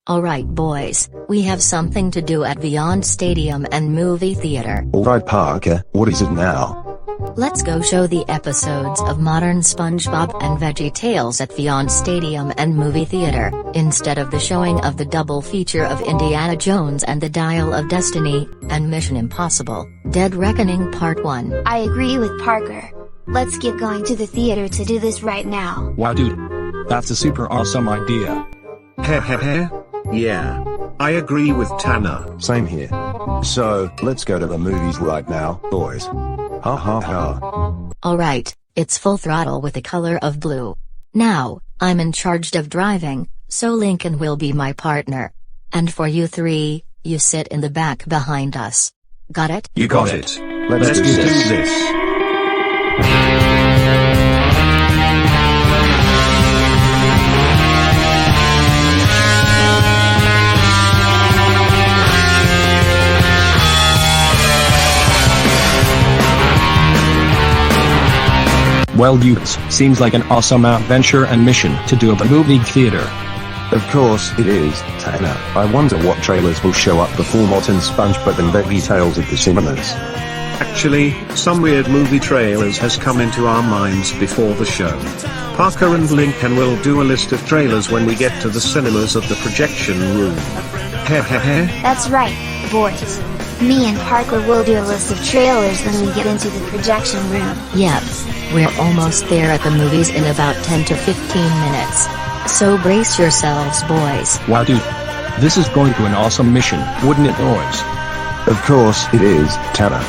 Alright boys, we have something to do at Beyond Stadium and Movie Theater. Alright Parker, what is it now? Let's go show the episodes of modern SpongeBob and VeggieTales at Beyond Stadium and Movie Theater, instead of the showing of the double feature of Indiana Jones and the Dial of Destiny, and Mission Impossible, Dead Reckoning Part 1. I agree with Parker. Let's get going to the theater to do this right now. Wow dude. That's a super awesome idea. Heh heh heh. Yeah. I agree with Tanner. Same here. So, let's go to the movies right now, boys. Ha ha ha. Alright, it's full throttle with the color of blue. Now, I'm in charge of driving, so Lincoln will be my partner. And for you three, you sit in the back behind us. Got it? You got it. Let's do this. Well dudes, seems like an awesome adventure and mission to do at the movie theater. Of course it is, Tanner. I wonder what trailers will show up before modern SpongeBob and VeggieTales at the cinemas. Actually, some weird movie trailers has come into our minds before the show. Parker and Lincoln will do a list of trailers when we get to the cinemas of the projection room. Heh heh heh. That's right, boys. Me and Parker will do a list of trailers when we get into the projection room. Yep. We're almost there at the movies in about 10 to 15 minutes. So brace yourselves boys. Wow dude. This is going to an awesome mission, wouldn't it boys? Of course it is, Tanner.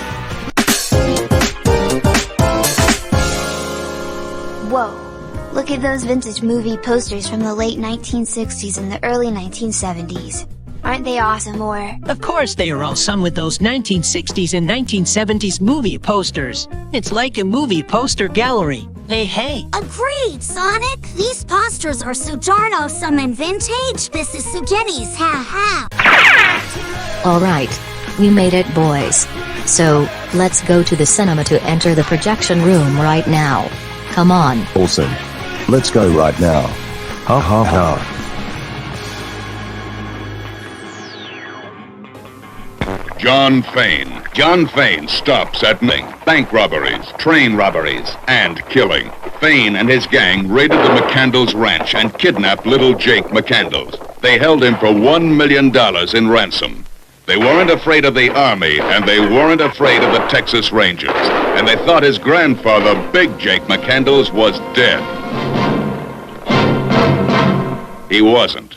Whoa. Look at those vintage movie posters from the late 1960s and the early 1970s. Aren't they awesome, or? Of course they are awesome with those 1960s and 1970s movie posters. It's like a movie poster gallery. Hey. Agreed, Sonic! These posters are so darn awesome and vintage. This is Sugetti's, ha ha. Alright. We made it boys. So, let's go to the cinema to enter the projection room right now. Come on. Awesome. Let's go right now. Ha ha ha. John Fane. John Fane stops at bank robberies, train robberies, and killing. Fane and his gang raided the McCandles ranch and kidnapped little Jake McCandles. They held him for $1 million in ransom. They weren't afraid of the Army, and they weren't afraid of the Texas Rangers. And they thought his grandfather, Big Jake McCandles, was dead. He wasn't.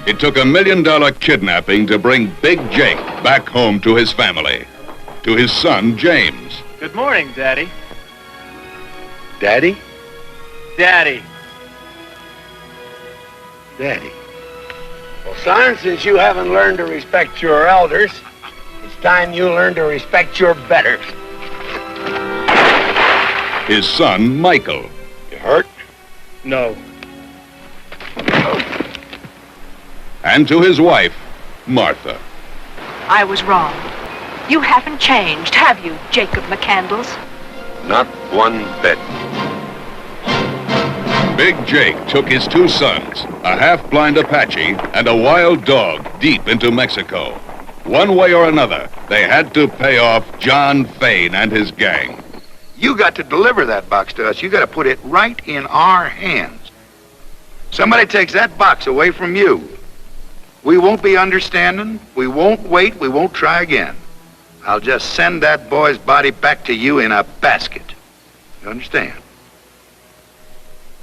It took $1 million kidnapping to bring Big Jake back home to his family, to his son, James. Good morning, Daddy. Daddy? Daddy. Daddy. Well, son, since you haven't learned to respect your elders, it's time you learn to respect your betters. His son, Michael. You hurt? No. And to his wife, Martha. I was wrong. You haven't changed, have you, Jacob McCandles? Not one bit. Big Jake took his two sons, a half-blind Apache and a wild dog, deep into Mexico. One way or another, they had to pay off John Fane and his gang. You got to deliver that box to us. You got to put it right in our hands. Somebody takes that box away from you. We won't be understanding, we won't wait, we won't try again. I'll just send that boy's body back to you in a basket. You understand?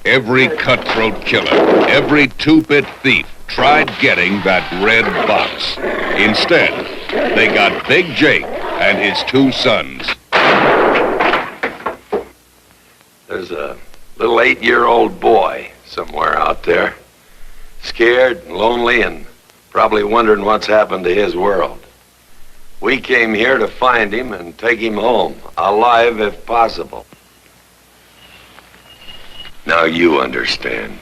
Every cutthroat killer, every two-bit thief tried getting that red box. Instead, they got Big Jake and his two sons. There's a little 8-year-old boy somewhere out there, scared and lonely and probably wondering what's happened to his world. We came here to find him and take him home, alive if possible. Now you understand.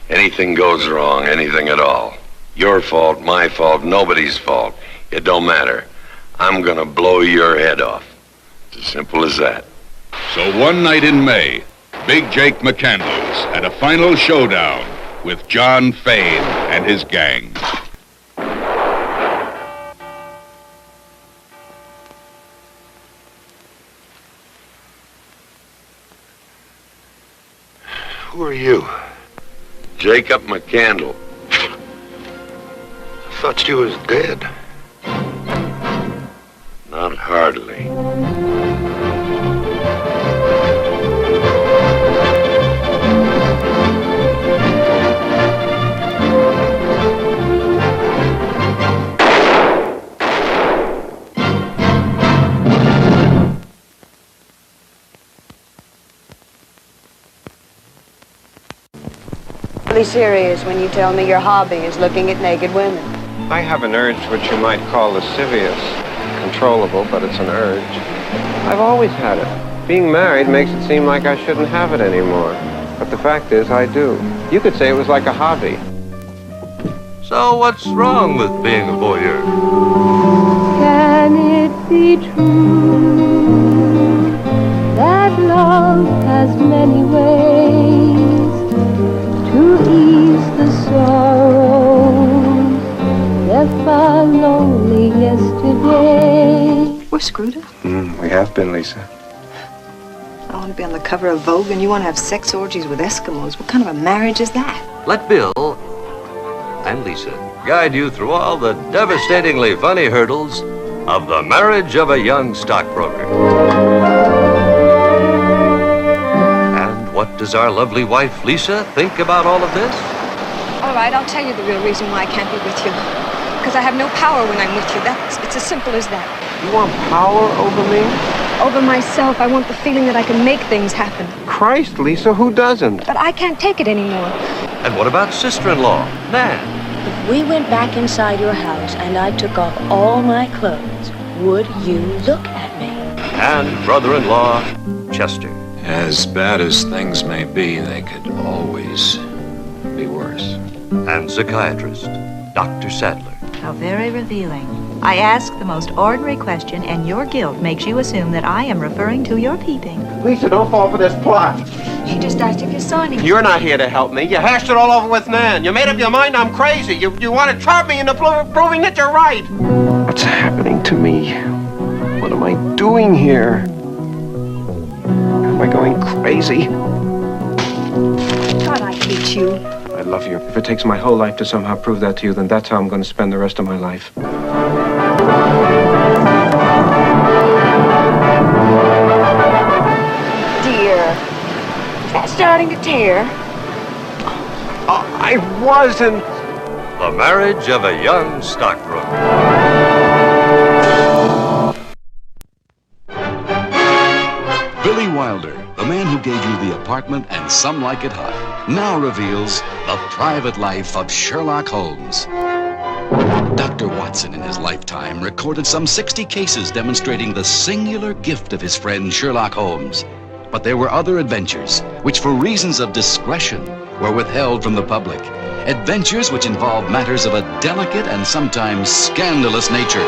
Anything goes wrong, anything at all. Your fault, my fault, nobody's fault. It don't matter. I'm gonna blow your head off. It's as simple as that. So one night in May, Big Jake McCandles at a final showdown with John Fane and his gang. Who are you? Jacob McCandle. I thought you was dead. Not hardly. Really serious when you tell me your hobby is looking at naked women. I have an urge which you might call lascivious. Controllable, but it's an urge. I've always had it. Being married makes it seem like I shouldn't have it anymore. But the fact is, I do. You could say it was like a hobby. So what's wrong with being a voyeur? Can it be true that love has many ways to ease the sorrows left by lonely yesterday? We're screwed up. We have been, Lisa. I want to be on the cover of Vogue and you want to have sex orgies with Eskimos. What kind of a marriage is that? Let Bill and Lisa guide you through all the devastatingly funny hurdles of the marriage of a young stockbroker. And what does our lovely wife, Lisa, think about all of this? All right, I'll tell you the real reason why I can't be with you. Because I have no power when I'm with you. It's as simple as that. You want power over me? Over myself, I want the feeling that I can make things happen. Christ, Lisa, who doesn't? But I can't take it anymore. And what about sister-in-law, Nan? If we went back inside your house and I took off all my clothes, would you look at me? And brother-in-law, Chester. As bad as things may be, they could always be worse. And psychiatrist, Dr. Sadler. How very revealing. I ask the most ordinary question, and your guilt makes you assume that I am referring to your peeping. Lisa, don't fall for this plot. She just asked if you saw anything. You're not here to help me. You hashed it all over with Nan. You made up your mind I'm crazy. You want to trap me into proving that you're right. What's happening to me? What am I doing here? Am I going crazy? God, I hate you. I love you. If it takes my whole life to somehow prove that to you, then that's how I'm going to spend the rest of my life. Dear, is that starting to tear? I wasn't. The marriage of a young stockbroker. Billy Wilder, the man who gave you The Apartment and Some Like It Hot, now reveals the private life of Sherlock Holmes. Dr. Watson in his lifetime recorded some 60 cases demonstrating the singular gift of his friend Sherlock Holmes. But there were other adventures, which for reasons of discretion were withheld from the public. Adventures which involved matters of a delicate and sometimes scandalous nature.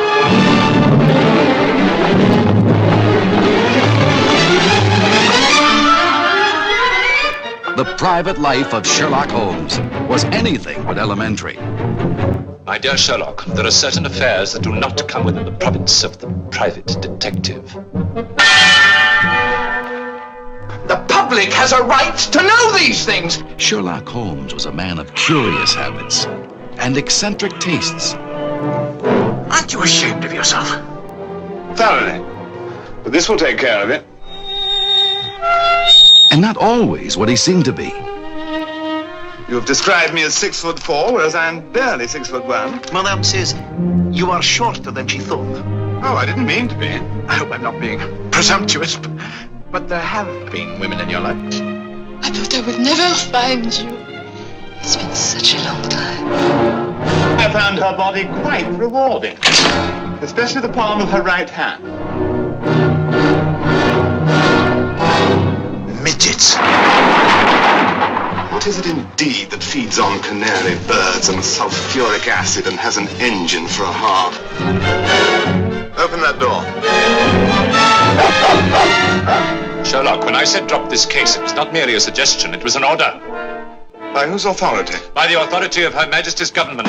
The private life of Sherlock Holmes was anything but elementary. My dear Sherlock, there are certain affairs that do not come within the province of the private detective. The public has a right to know these things! Sherlock Holmes was a man of curious habits and eccentric tastes. Aren't you ashamed of yourself? Thoroughly. But this will take care of it. And not always what he seemed to be. You have described me as 6'4", whereas I'm barely 6'1". Madame says you are shorter than she thought. Oh, I didn't mean to be. I hope I'm not being presumptuous, but there have been women in your life. I thought I would never find you. It's been such a long time. I found her body quite rewarding, especially the palm of her right hand. Midgets. What is it indeed that feeds on canary birds and sulfuric acid and has an engine for a heart? Open that door. Sherlock, when I said drop this case, it was not merely a suggestion, it was an order. By whose authority? By the authority of Her Majesty's government.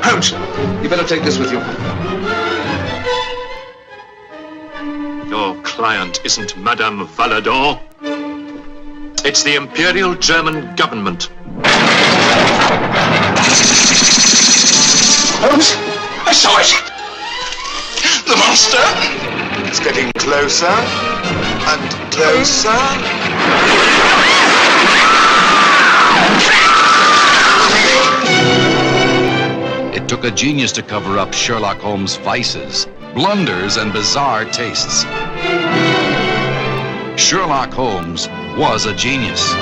Holmes, you better take this with you. Your client isn't Madame Valadon. It's the Imperial German government. Holmes, I saw it! The monster! It's getting closer and closer. It took a genius to cover up Sherlock Holmes' vices, blunders, and bizarre tastes. Sherlock Holmes was a genius.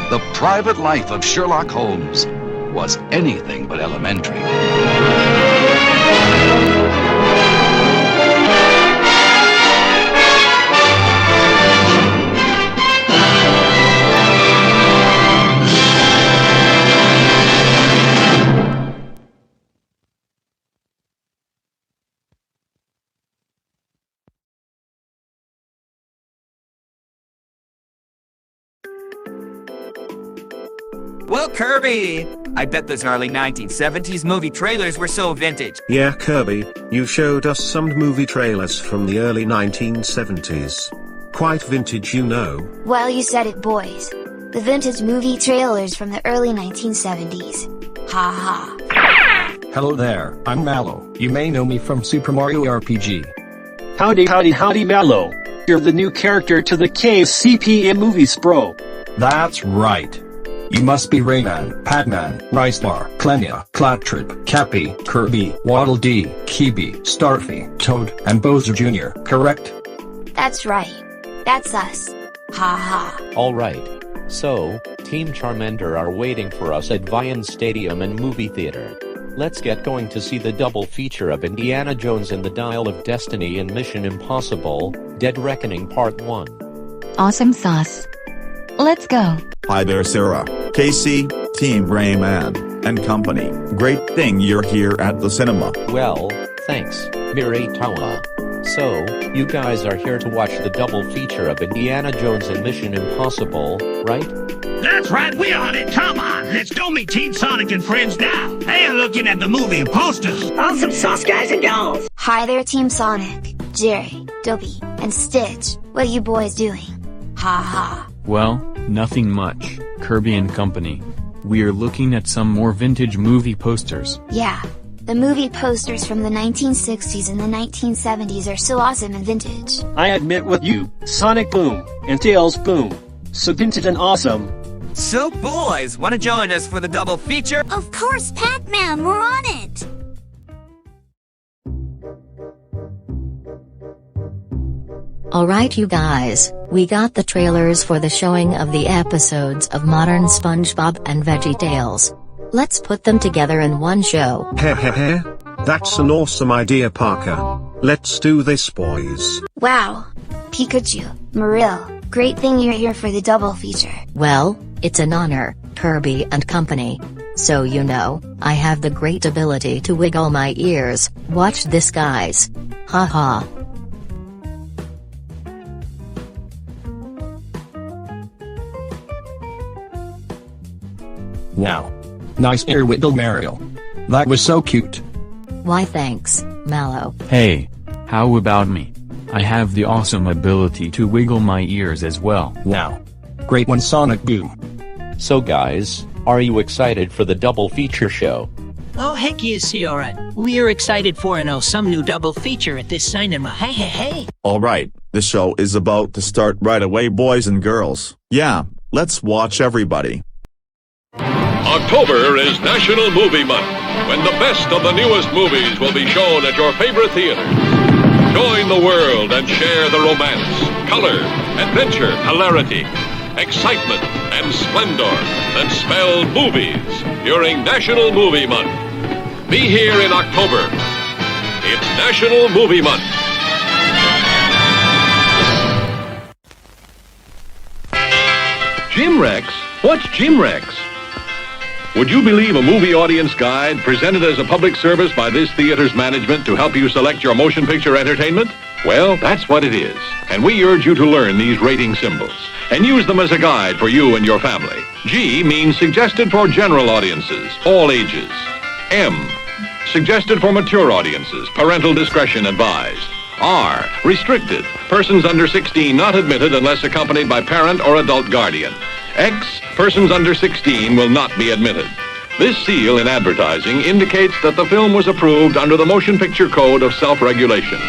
The private life of Sherlock Holmes was anything but elementary. Well, Kirby, I bet those early 1970s movie trailers were so vintage. Yeah, Kirby, you showed us some movie trailers from the early 1970s. Quite vintage, you know. Well, you said it, boys. The vintage movie trailers from the early 1970s. Ha ha. Hello there, I'm Mallow. You may know me from Super Mario RPG. Howdy, Mallow. You're the new character to the KCPA movies, bro. That's right. You must be Rayman, Pac-Man, Ristar, Klonoa, Claptrap, Cappy, Kirby, Waddle Dee, Keeby, Starfy, Toad, and Bowser Jr., correct? That's right. That's us. Ha ha. Alright. So, Team Charmander are waiting for us at Vian Stadium and Movie Theater. Let's get going to see the double feature of Indiana Jones and the Dial of Destiny and Mission Impossible, Dead Reckoning Part 1. Awesome sauce. Let's go. Hi there, Syara, KC, Team Rayman, and company. Great thing you're here at the cinema. Well, thanks, Mirai Tawa. So, you guys are here to watch the double feature of Indiana Jones and Mission Impossible, right? That's right, we on it. Come on, let's go meet Team Sonic and friends now. Hey, looking at the movie posters. Awesome sauce, guys and dolls. Hi there, Team Sonic, Jerry, Dopey, and Stitch. What you boys doing? Ha ha. Well, nothing much, Kirby and company. We're looking at some more vintage movie posters. Yeah, the movie posters from the 1960s and the 1970s are so awesome and vintage. I admit with you, Sonic Boom and Tails Boom. So vintage and awesome. So boys, wanna join us for the double feature? Of course, Pac-Man, we're on it! Alright you guys, we got the trailers for the showing of the episodes of modern SpongeBob and VeggieTales. Let's put them together in one show. Heh. That's an awesome idea, Parker. Let's do this, boys. Wow. Pikachu, Marill, great thing you're here for the double feature. Well, it's an honor, Kirby and company. So you know, I have the great ability to wiggle my ears. Watch this, guys. Ha ha. Wow. Nice ear wiggle, Marill. That was so cute. Why thanks, Mallow. Hey, how about me? I have the awesome ability to wiggle my ears as well. Now. Great one, Sonic Boom. So guys, are you excited for the double feature show? Oh heck yes, Syara. We are excited for some new double feature at this cinema. Hey. Alright, the show is about to start right away, boys and girls. Yeah, let's watch everybody. October is National Movie Month, when the best of the newest movies will be shown at your favorite theaters. Join the world and share the romance, color, adventure, hilarity, excitement, and splendor that spell movies during National Movie Month. Be here in October. It's National Movie Month. Jim Rex? What's Jim Rex? Would you believe a movie audience guide presented as a public service by this theater's management to help you select your motion picture entertainment? Well, that's what it is. And we urge you to learn these rating symbols and use them as a guide for you and your family. G means suggested for general audiences, all ages. M, suggested for mature audiences, parental discretion advised. R, restricted, persons under 16 not admitted unless accompanied by parent or adult guardian. X, persons under 16 will not be admitted. This seal in advertising indicates that the film was approved under the Motion Picture Code of Self-Regulation.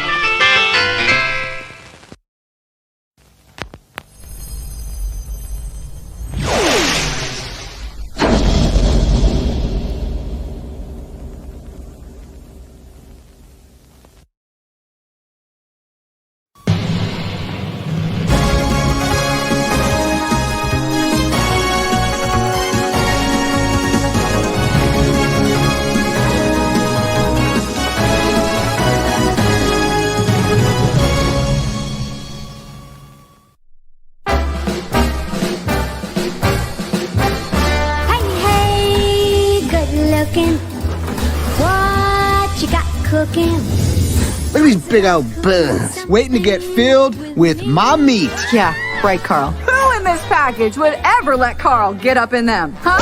Look at these big old buns, waiting to get filled with my meat. Yeah, right, Carl. Who in this package would ever let Carl get up in them, huh?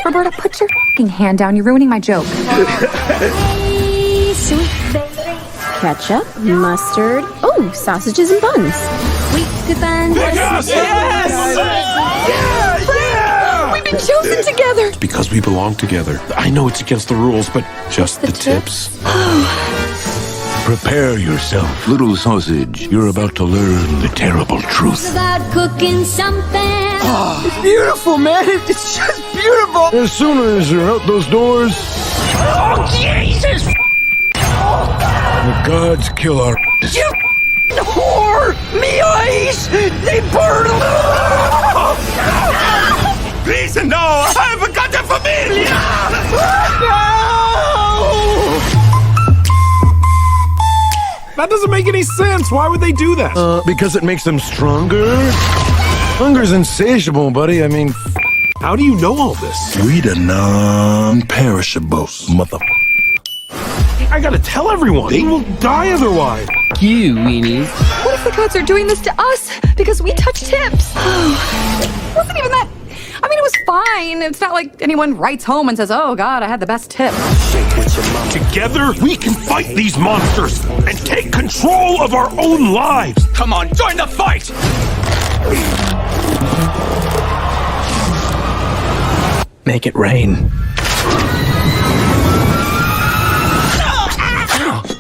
Roberta, put your f***ing hand down. You're ruining my joke. Hey, sweet baby. Ketchup, mustard, oh, sausages and buns. Sweet buns. Yes! Yeah! We've been chosen together. It's because we belong together. I know it's against the rules, but just the tips. Prepare yourself, little sausage. You're about to learn the terrible truth. It's about cooking something. Oh, it's beautiful, man. It's just beautiful. As soon as you're out those doors, Oh, Jesus! the gods kill our. You whore! Me eyes! They burn! Please, no! I've got a familia! That doesn't make any sense. Why would they do that? Because it makes them stronger. Hunger's insatiable, buddy. I mean, how do you know all this? We the non-perishables, mother. I gotta tell everyone. They will die otherwise. You, weenies. What if the gods are doing this to us because we touched tips? It wasn't even that. I mean, it was fine. It's not like anyone writes home and says, oh, God, I had the best tip. Together, we can fight these monsters and take control of our own lives. Come on, join the fight! Make it rain.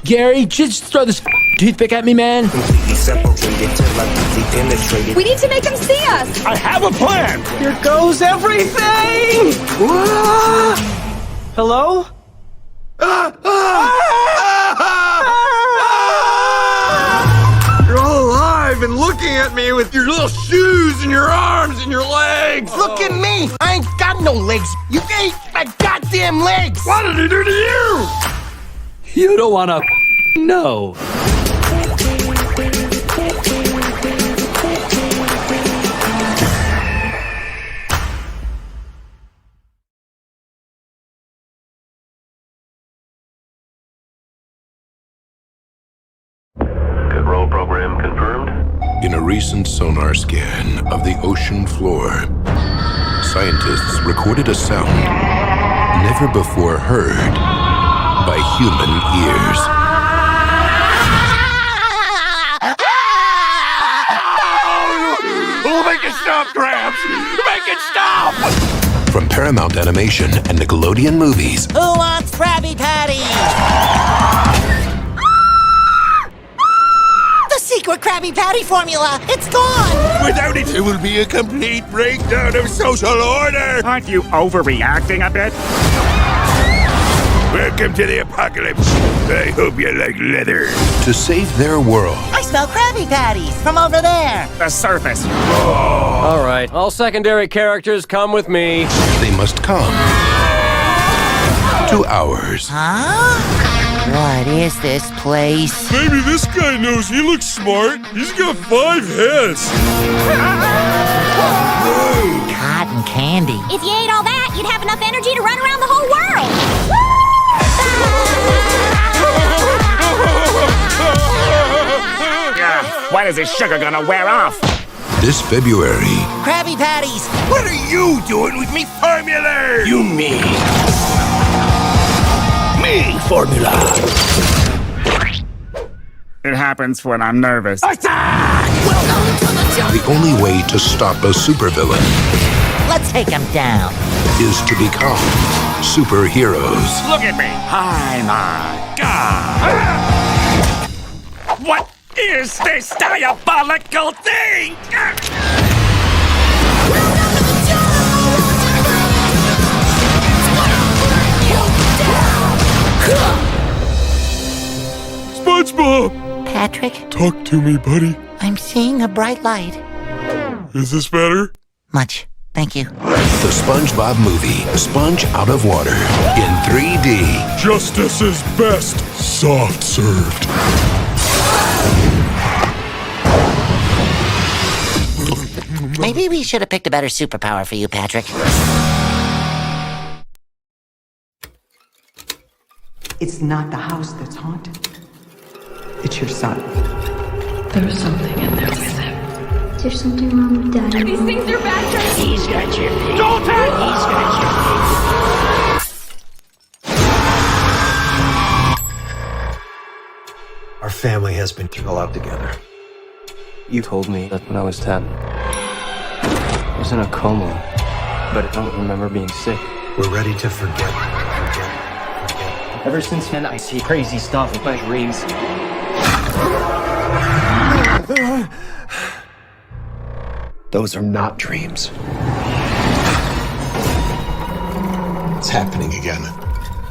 Gary, just throw this toothpick at me, man. We need to make them see us. I have a plan. Here goes everything! Hello? You're all alive and looking at me with your little shoes and your arms and your legs. Look at me! I ain't got no legs. You ate my goddamn legs! What did he do to you? You don't wanna know. Control program confirmed. In a recent sonar scan of the ocean floor, scientists recorded a sound never before heard by human ears. Oh, make it stop, Gramps! Make it stop! From Paramount Animation and Nickelodeon Movies. Who wants Krabby Patty? The secret Krabby Patty formula! It's gone! Without it, it will be a complete breakdown of social order! Aren't you overreacting a bit? Welcome to the apocalypse. I hope you like leather. To save their world. I smell Krabby Patties from over there! The surface. All right, all secondary characters come with me. They must come to ours. Huh? What is this place? Maybe this guy knows he looks smart. He's got 5 heads. Cotton candy. If you ate all that, you'd have enough energy When is this sugar gonna wear off? This February, Krabby Patties! What are you doing with me formula? You mean Me formula. it happens when I'm nervous. the only way to stop a supervillain Let's take him down. is to become superheroes. Look at me. Hi, my God. What is this diabolical thing? SpongeBob! Patrick, Talk to me, buddy. I'm seeing a bright light. Is this better? Much. Thank you. The SpongeBob movie, Sponge Out of Water, in 3D. Justice is best, soft served. Maybe we should have picked a better superpower for you, Patrick. It's not the house that's haunted. It's your son. There's something in there with him. There's something wrong with Daddy. These things are bad. He's got your pig. Don't take! He's got your pig. Our family has been through a lot together. You told me that when I was 10. I was in a coma, but I don't remember being sick. We're ready to forget. Ever since then, I see crazy stuff in my dreams. Those are not dreams. It's happening again.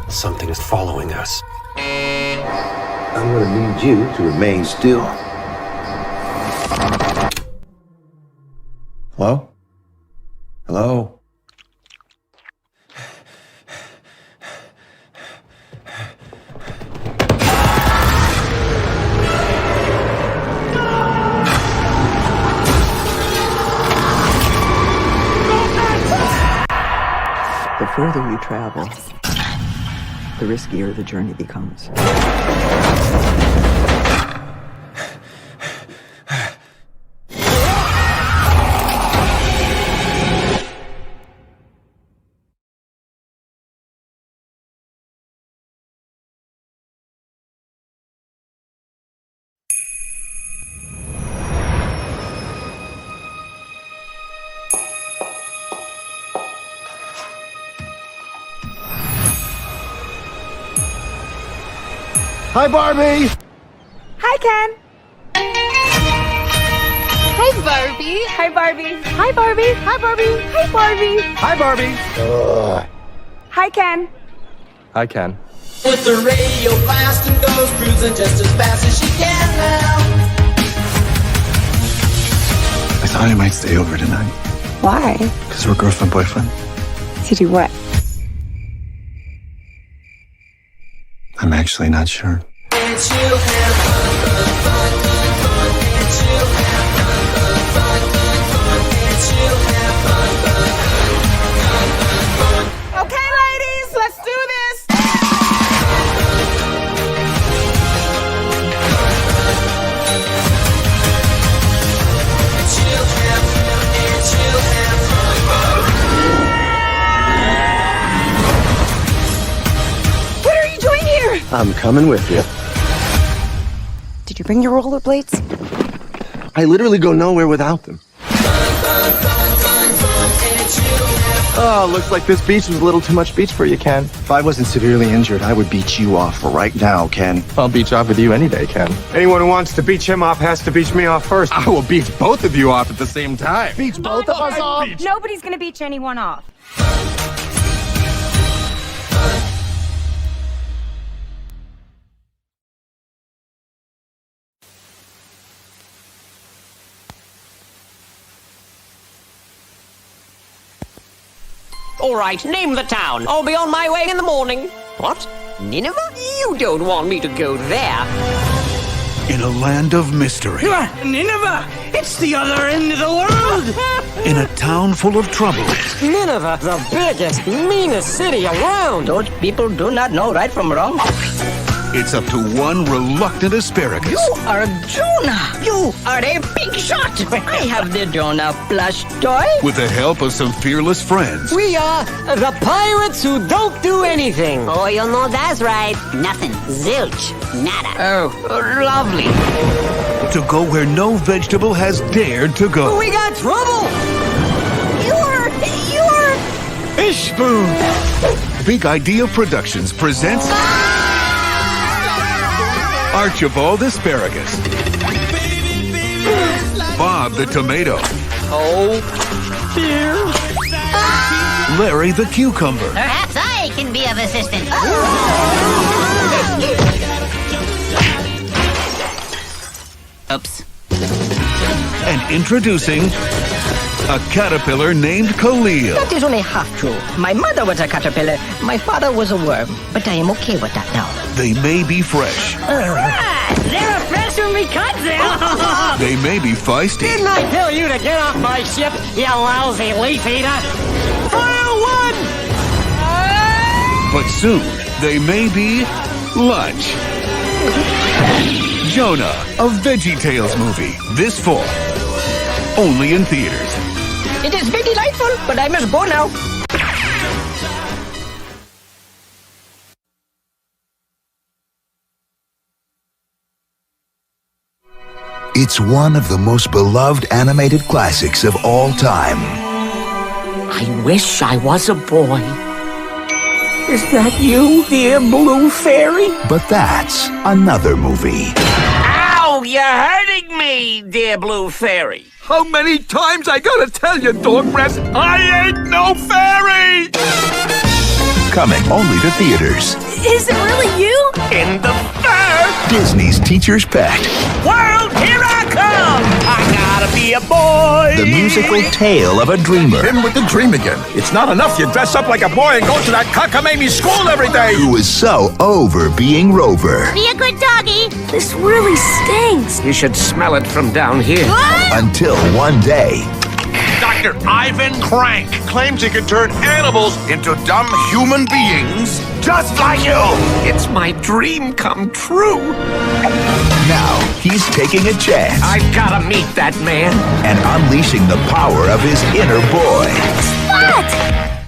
Something is following us. I'm gonna need you to remain still. Hello? Hello? The further you travel, the riskier the journey becomes. Hi, Barbie! Hi, Ken! Hi, Barbie. Hi, Barbie! Hi, Barbie! Hi, Barbie! Hi, Barbie! Hi, Barbie! Hi, Ken! Hi, Ken. With the radio blast and goes cruising just as fast as she can now. I thought I might stay over tonight. Why? Because we're girlfriend, boyfriend. To do what? I'm actually not sure. And she'll have fun, fun, fun, fun, fun. And she'll have fun, fun, fun, fun, fun. And she'll have fun, fun, fun, fun, fun. Okay, ladies, let's do this! And she'll have fun, and she'll have fun, fun. What are you doing here? I'm coming with you. Did you bring your rollerblades? I literally go nowhere without them. Oh, looks like this beach was a little too much beach for you, Ken. If I wasn't severely injured, I would beach you off right now, Ken. I'll beach off with you any day, Ken. Anyone who wants to beach him off has to beach me off first. I will beach both of you off at the same time. Beach both of us off? Nobody's gonna beach anyone off. All right, name the town. I'll be on my way in the morning. What? Nineveh? You don't want me to go there. In a land of mystery. Nineveh! It's the other end of the world! In a town full of trouble. Nineveh, the biggest, meanest city around. Those people do not know right from wrong. it's up to one reluctant asparagus. You are Jonah. You are a big shot. I have the Jonah plush toy. With the help of some fearless friends. We are the pirates who don't do anything. Oh, you know that's right. Nothing. Zilch. Nada. Oh, lovely. To go where no vegetable has dared to go. We got trouble. You're... Fish Boom. Big Idea Productions presents Archibald Asparagus. Bob the Tomato. Oh, dear. Larry the Cucumber. Perhaps I can be of assistance. Oops. And introducing a caterpillar named Khalil. That is only half true. My mother was a caterpillar. My father was a worm. But I am okay with that now. They may be fresh. They're fresh when we cut them. They may be feisty. Didn't I tell you to get off my ship, you lousy leaf eater? Fire one! But soon, they may be lunch. Jonah, a VeggieTales movie, this fall. Only in theaters. It is very delightful, but I must go now. It's one of the most beloved animated classics of all time. I wish I was a boy. Is that you, dear blue fairy? But that's another movie. Ow! You're hurting me, dear blue fairy. How many times I gotta tell you, dog breath, I ain't no fairy! Coming only to theaters. Is it really you? In the fair! Disney's Teacher's Pet. World, here I come! I gotta be a boy! The musical tale of a dreamer. Him with the dream again. It's not enough you dress up like a boy and go to that cockamamie school every day! Who is so over being Rover. Be a good doggy. This really stinks. You should smell it from down here. What? Until one day, Dr. Ivan Crank claims he can turn animals into dumb human beings just like you! It's my dream come true. now he's taking a chance. I've gotta meet that man. And unleashing the power of his inner boy. What?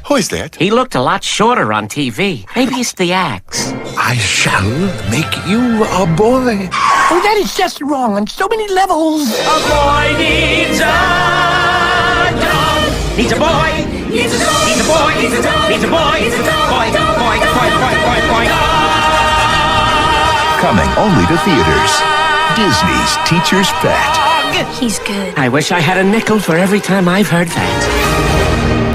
Who is that? He looked a lot shorter on TV. Maybe it's the axe. I shall make you a boy. Oh, that is just wrong on so many levels. A boy needs a dog. Needs a boy. Needs a dog. Needs a boy. Needs a dog. Needs a boy. Needs a dog. Boy. Boy. Boy. Boy. Boy. Boy. Coming only to theaters. Disney's Teacher's Pet. He's good. I wish I had a nickel for every time I've heard that.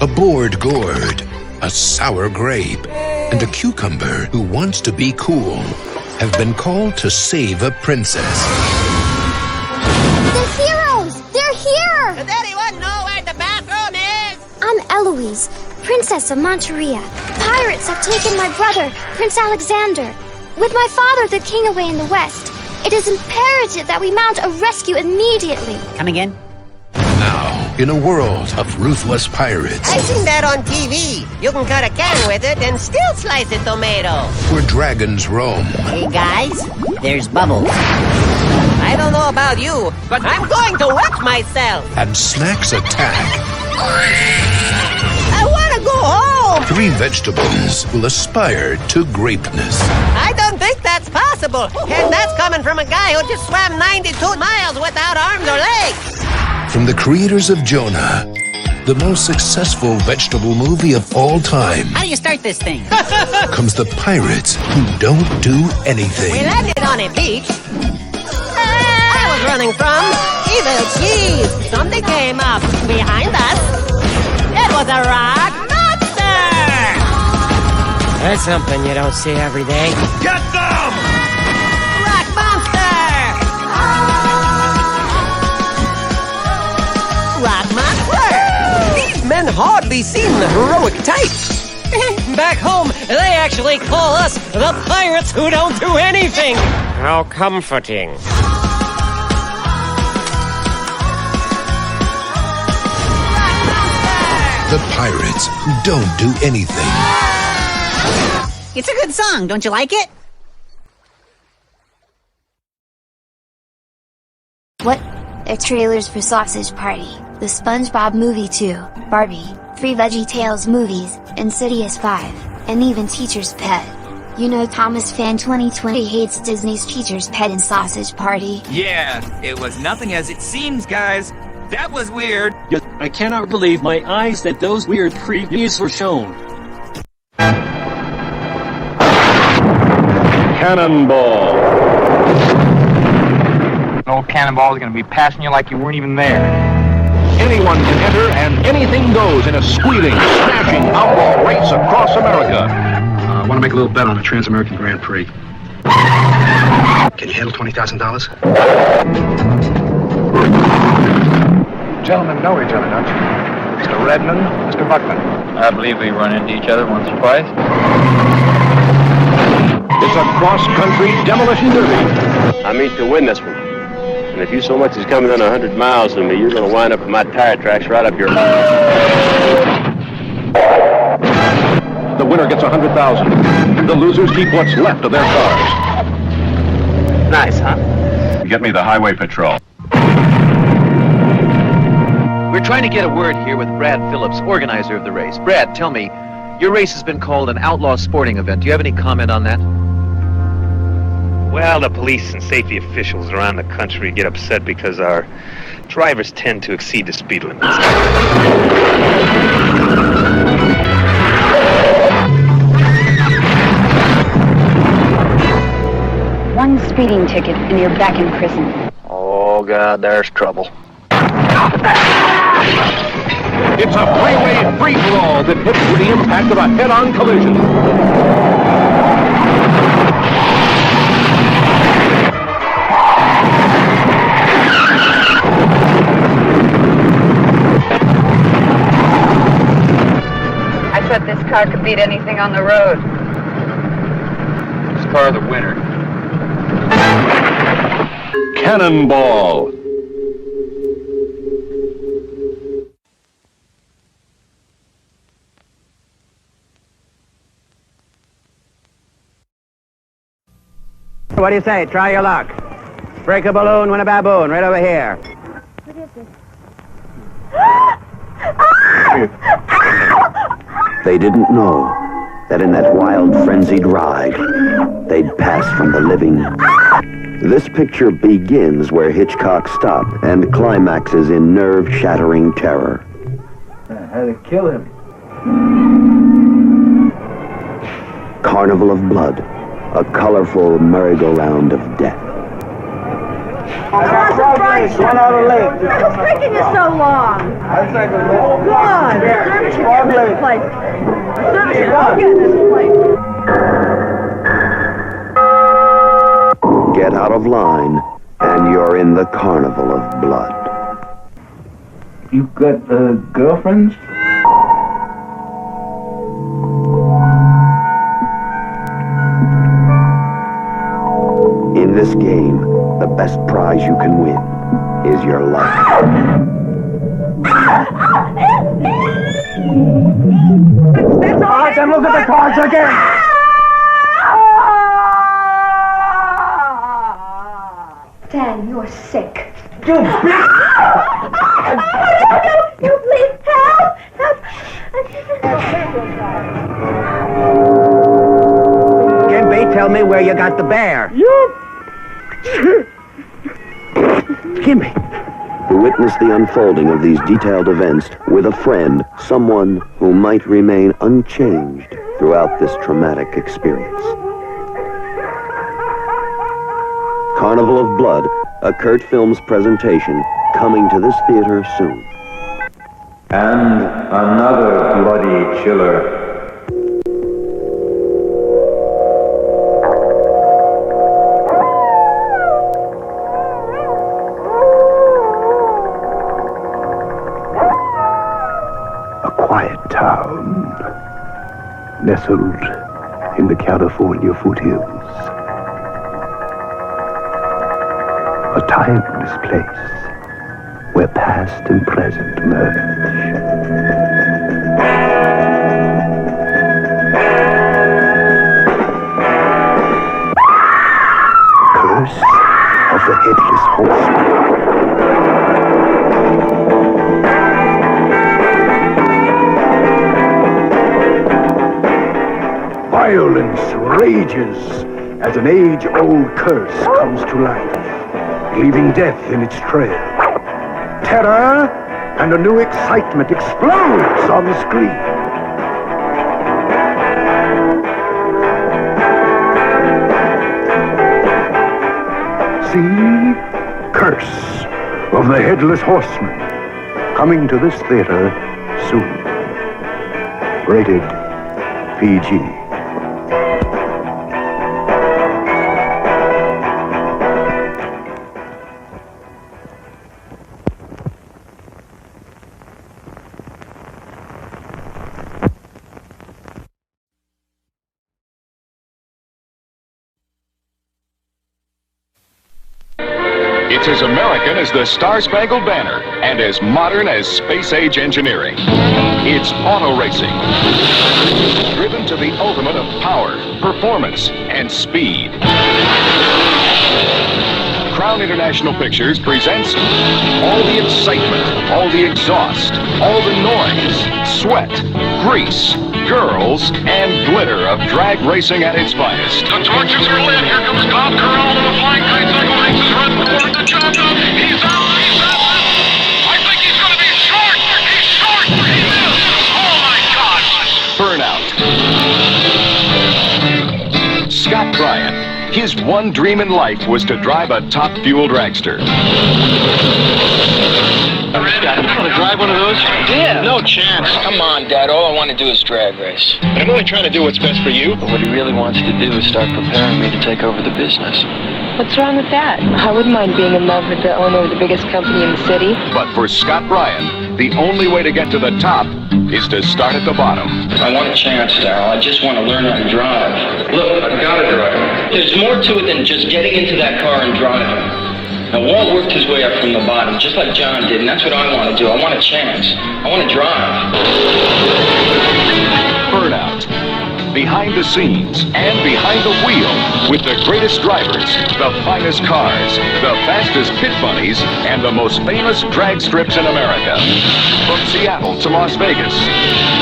A bored gourd, a sour grape, and a cucumber who wants to be cool have been called to save a princess. The heroes! They're here! Does anyone know where the bathroom is? I'm Eloise, Princess of Monteria. Pirates have taken my brother, Prince Alexander. With my father, the king, away in the west. It is imperative that we mount a rescue immediately. Come again? Now, in a world of ruthless pirates, I seen that on TV. You can cut a can with it and still slice a tomato. where dragons roam, Hey guys, there's bubbles. I don't know about you, but I'm going to wet myself. and snacks attack, I want to go home. 3 vegetables will aspire to greatness. I don't think that's possible. And that's coming from a guy who just swam 92 miles without arms or legs. From the creators of Jonah, the most successful vegetable movie of all time, How do you start this thing? comes the pirates who don't do anything. We landed on a beach. I was running from evil cheese. Something came up behind us. It was a rock monster. That's something you don't see every day. Get them! Rock monster. Rock monster. These men hardly seem the heroic type. Back home, they actually call us the pirates who don't do anything. How comforting. the pirates who don't do anything. It's a good song, don't you like it? What? They're trailers for Sausage Party, the SpongeBob Movie 2, Barbie, 3 VeggieTales movies, Insidious 5, and even Teacher's Pet. You know Thomas Fan 2020 hates Disney's Teacher's Pet and Sausage Party. Yeah, it was nothing as it seems, guys. That was weird. Yet I cannot believe my eyes that those weird previews were shown. Cannonball. An old cannonball is going to be passing you like you weren't even there. Anyone can enter and anything goes in a squealing, smashing outlaw race across America. I want to make a little bet on the Trans-American Grand Prix. Can you handle $20,000? Gentlemen know each other, don't you? Mr. Redmond, Mr. Buckman. I believe we run into each other once or twice. It's a cross-country demolition derby. I mean to win this one. And if you so much as come within 100 miles of me, you're going to wind up with my tire tracks right up your... The winner gets $100,000. The losers keep what's left of their cars. Nice, huh? Get me the highway patrol. We're trying to get a word here with Brad Phillips, organizer of the race. Brad, tell me, your race has been called an outlaw sporting event. Do you have any comment on that? Well, the police and safety officials around the country get upset because our drivers tend to exceed the speed limits. One speeding ticket and you're back in prison. Oh, God, there's trouble. It's a freeway free-for-all that hits with the impact of a head-on collision. I thought this car could beat anything on the road. This car the winner. Cannonball. What do you say? Try your luck. Break a balloon, win a baboon. Right over here. What is this? They didn't know that in that wild, frenzied ride, they'd pass from the living. This picture begins where Hitchcock stopped and climaxes in nerve-shattering terror. How to kill him? Carnival of Blood, a colorful merry-go-round of death. One out of late. What's taking you so long? I'll take a look. Come on. Service should get this place. Service should get this place. Get out of line, and you're in the Carnival of Blood. You got girlfriends? In this game, the best prize you can win is your life. Cards, and look at the cards again! Dan, you're sick. You bitch! You please help! Kimby, tell me where you got the bear. Kimby, who witnessed the unfolding of these detailed events with a friend, someone who might remain unchanged throughout this traumatic experience. Carnival of Blood, a Kurt Films presentation, coming to this theater soon. And another bloody chiller. Nestled in the California foothills. A timeless place where past and present merge. Headless Horseman. Violence rages as an age-old curse comes to life, leaving death in its trail. Terror and a new excitement explodes on the screen. See Curse of the Headless Horseman, coming to this theater soon. Rated PG. It's as American as the Star-Spangled Banner and as modern as space-age engineering. It's auto racing, driven to the ultimate of power, performance, and speed. Crown International Pictures presents all the excitement, all the exhaust, all the noise, sweat, grease, girls, and glitter of drag racing at its finest. The torches are lit. Here comes Bob Corral and the Flying Kite Cycle Race is running toward the job now. He's out. I think he's going to be short. He's short. He is. Oh, my God. Burnout. Scott Bryant. His one dream in life was to drive a top fuel dragster. Dad, you want to drive one of those? Yeah. No chance. Come on, Dad. All I want to do is drag race. But I'm only trying to do what's best for you. But what he really wants to do is start preparing me to take over the business. What's wrong with that? I wouldn't mind being in love with the owner of the biggest company in the city. But for Scott Bryant, the only way to get to the top is to start at the bottom. I want a chance, Daryl. I just want to learn how to drive. Look, I've got to drive. There's more to it than just getting into that car and driving. Now, Walt worked his way up from the bottom, just like John did, and that's what I want to do. I want a chance. I want to drive. Burnout. Behind the scenes and behind the wheel with the greatest drivers, the finest cars, the fastest pit bunnies, and the most famous drag strips in America. From Seattle to Las Vegas,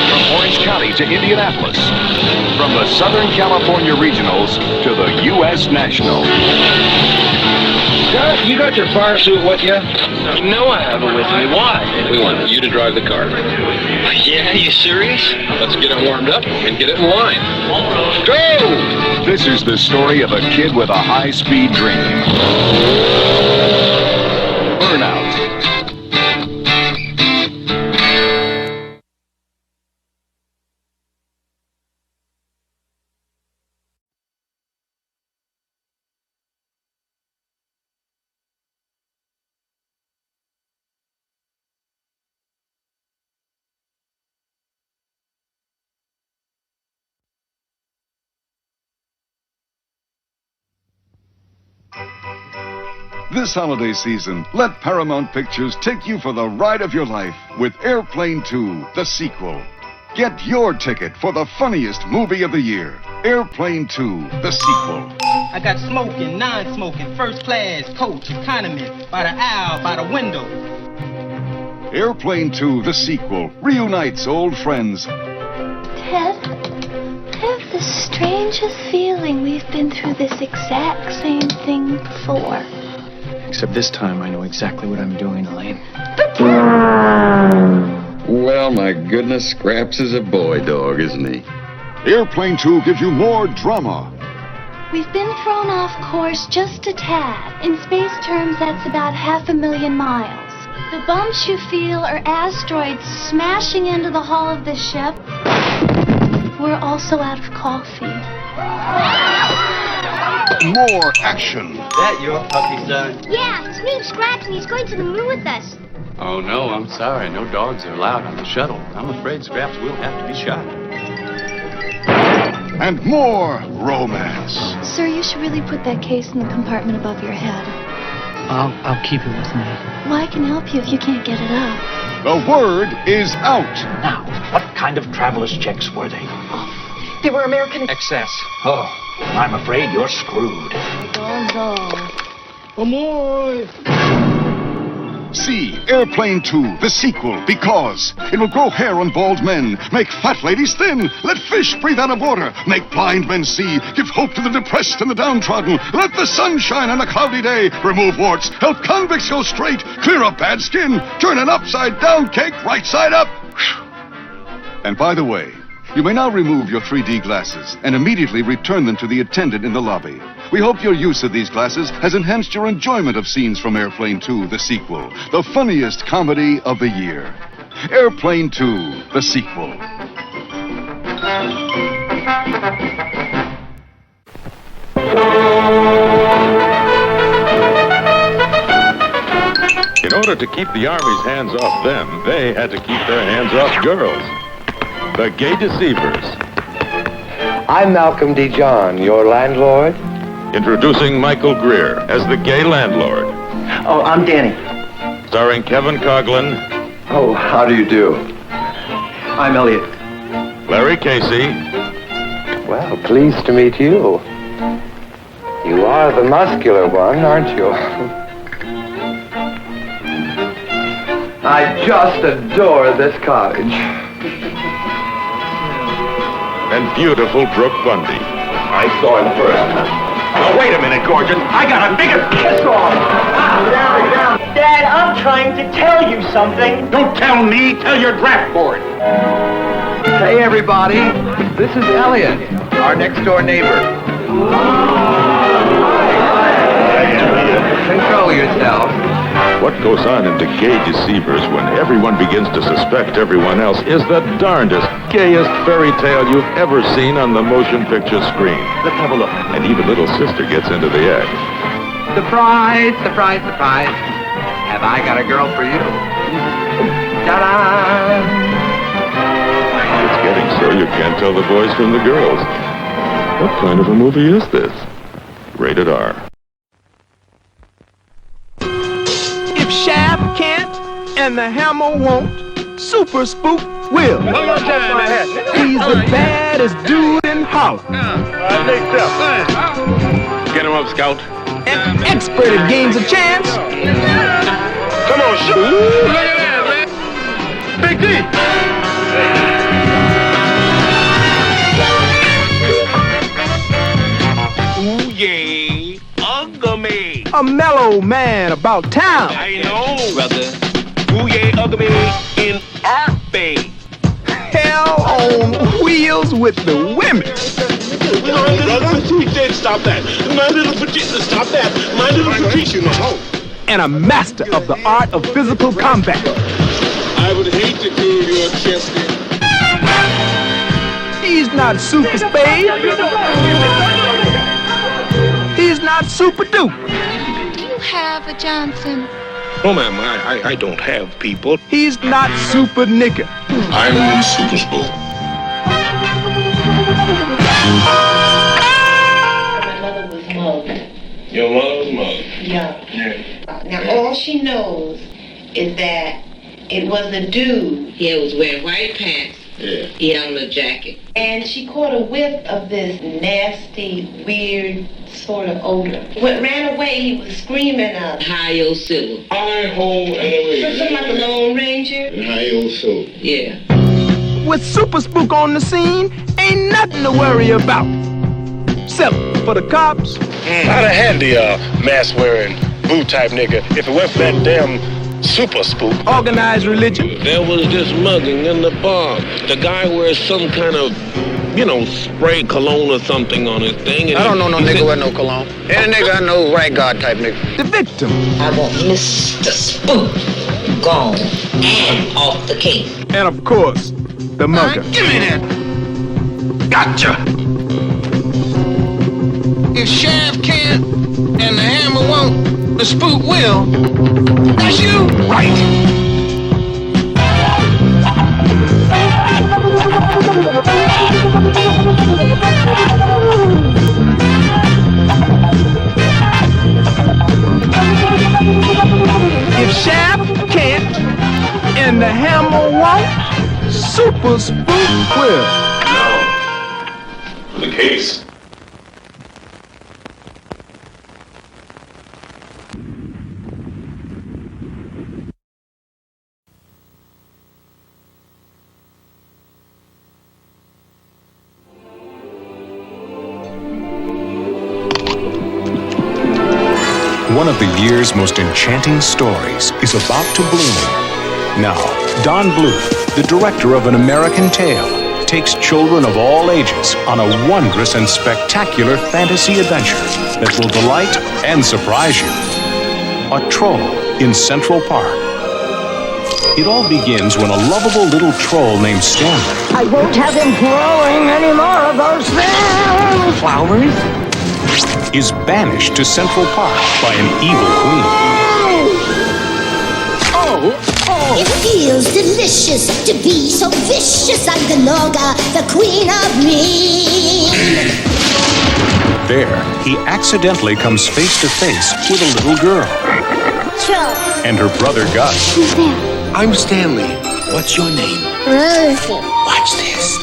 from Orange County to Indianapolis, from the Southern California Regionals to the U.S. National. Scott, you got your fire suit with you? No, I have it with me. Why? We want you to drive the car. Yeah, you serious? Let's get it warmed up and get it in line. Go! This is the story of a kid with a high-speed dream. Burnout. This holiday season, let Paramount Pictures take you for the ride of your life with Airplane 2, the sequel. Get your ticket for the funniest movie of the year, Airplane 2, the sequel. I got smoking, non-smoking, first class, coach, economy, by the aisle, by the window. Airplane 2, the sequel, reunites old friends. Ted, I have the strangest feeling we've been through this exact same thing before. Except this time I know exactly what I'm doing, Elaine. Well, my goodness, Scraps is a boy dog, isn't he? Airplane 2 gives you more drama. We've been thrown off course just a tad. In space terms, that's about 500,000 miles. The bumps you feel are asteroids smashing into the hull of the ship. We're also out of coffee. More action. That your puppy, son? Yeah, his name's Scraps and he's going to the moon with us. Oh, no, I'm sorry. No dogs are allowed on the shuttle. I'm afraid Scraps will have to be shot. And more romance. Sir, you should really put that case in the compartment above your head. I'll keep it with me. Well, I can help you if you can't get it up. The word is out. Now, what kind of traveler's checks were they? They were American Excess. Oh, I'm afraid you're screwed. Amoy! See Airplane 2, the sequel, because it will grow hair on bald men, make fat ladies thin, let fish breathe out of water, make blind men see, give hope to the depressed and the downtrodden, let the sun shine on a cloudy day, remove warts, help convicts go straight, clear up bad skin, turn an upside-down cake right side up. And by the way, you may now remove your 3D glasses and immediately return them to the attendant in the lobby. We hope your use of these glasses has enhanced your enjoyment of scenes from Airplane 2, the sequel, the funniest comedy of the year. Airplane 2, the sequel. In order to keep the Army's hands off them, they had to keep their hands off girls. The Gay Deceivers. I'm Malcolm D. John, your landlord. Introducing Michael Greer as the gay landlord. Oh, I'm Danny. Starring Kevin Coughlin. Oh, how do you do? I'm Elliot. Larry Casey. Well, pleased to meet you. You are the muscular one, aren't you? I just adore this cottage. And beautiful Brooke Bundy. I saw him first. Now, wait a minute, gorgeous. I got a bigger kiss off. Dad, I'm trying to tell you something. Don't tell me. Tell your draft board. Hey, everybody. This is Elliot, our next-door neighbor. Control yourself. What goes on in the Gay Deceivers when everyone begins to suspect everyone else is the darndest, gayest fairy tale you've ever seen on the motion picture screen. Let's have a look. And even little sister gets into the act. Surprise, surprise, surprise. Have I got a girl for you? Ta-da! It's getting so you can't tell the boys from the girls. What kind of a movie is this? Rated R. If Shaft can't and the hammer won't, Super Spook will. He's the baddest dude in Holland. Get him up, Scout. An expert at games of chance. Come on, shoot. Look at that, man. Big D. Ooh, yeah. Ugly. A mellow man about town. I know, brother. Ooh, yeah, ugly in our face. Hell on wheels with the women. Stop that. My little petite, stop that. My little petite, you know. And a master of the art of physical combat. I would hate to kill your chest. He's not Super Spade. He's not Super Duke. Do you have a Johnson? No, ma'am, I don't have people. He's not Super Nigger. I'm Super Spook. Your mother's mother? Yeah. Now, all she knows is that it was a dude. He was wearing white pants. Yeah. Yellow jacket. And she caught a whiff of this nasty, weird sort of odor. When ran away, he was screaming up. Hi-yo silver. Hi-ho and away. Something like a Lone Ranger. And hi-yo silver. Yeah. With Super Spook on the scene, ain't nothing to worry about. Except for the cops. I'd have had the mask-wearing, boot-type nigga if it weren't for that damn Super Spook. Organized religion. There was this mugging in the bar. The guy wears some kind of, spray cologne or something on his thing. And I don't know no nigga with no cologne. Any nigga I know, right guard type nigga. The victim. I want Mr. Spook gone and off the case. And of course, the mugger. Give me that. Gotcha. If Shaft can't and the hammer won't, the Spook will. That's you. Right. If Shaft can't and the hammer won't, Super Spook will. The case. One of the year's most enchanting stories is about to bloom. Now, Don Bluth, the director of An American Tale, takes children of all ages on a wondrous and spectacular fantasy adventure that will delight and surprise you. A Troll in Central Park. It all begins when a lovable little troll named Stanley... I won't have him growing any more of those things! Flowers? ...is banished to Central Park by an evil queen. It feels delicious to be so vicious. I'm the Noga, the queen of mean. There, he accidentally comes face to face with a little girl. Troll. And her brother Gus. Who's there? I'm Stanley. What's your name? Rosie. Watch this.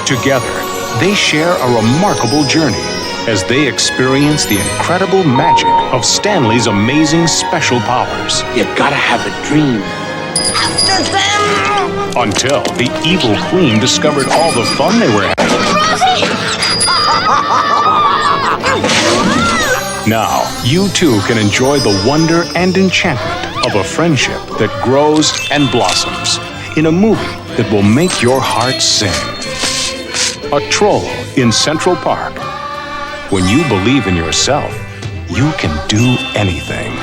Together, they share a remarkable journey as they experience the incredible magic of Stanley's amazing special powers. You gotta have a dream. After them! Until the evil queen discovered all the fun they were having. Now, you too can enjoy the wonder and enchantment of a friendship that grows and blossoms in a movie that will make your heart sing. A Troll in Central Park. When you believe in yourself, you can do anything.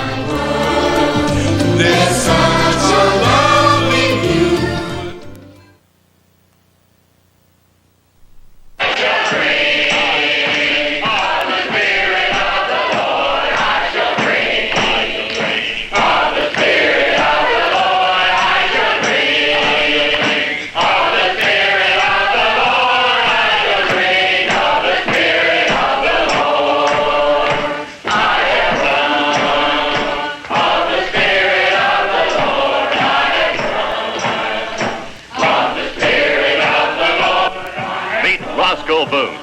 There's such a lovely view. Boom,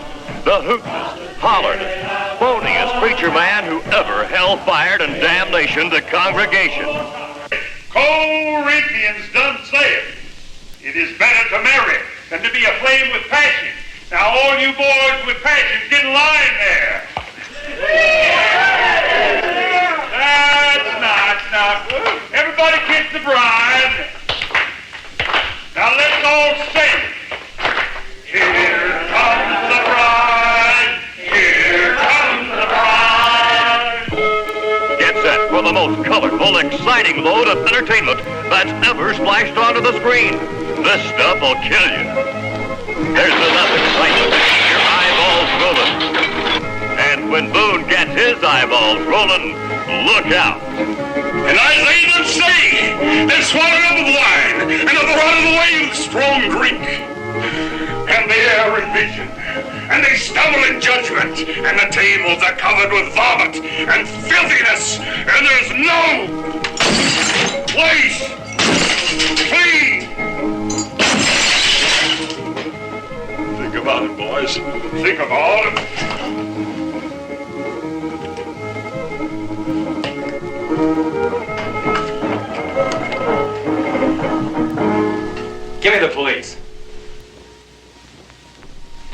the hootinest, holleredest, phoniest preacher man who ever hell-fired and damnation to congregation. Corinthians done said, it is better to marry than to be aflame with passion. Now all you boys with passion, get in line there. That's nice. Now, everybody kiss the bride. Now let's all sing. Here comes the bride. Here comes the bride. Get set for the most colorful, exciting load of entertainment that's ever splashed onto the screen. This stuff will kill you. There's enough excitement to keep your eyeballs rolling. And when Boone gets his eyeballs rolling, look out. And I lay them say, they're swallowed up with wine, and are rotted away with strong drink. And they err in vision, and they stumble in judgment, and the tables are covered with vomit and filthiness, and there's no place clean. Think about it, boys. Think about it. Give me the police.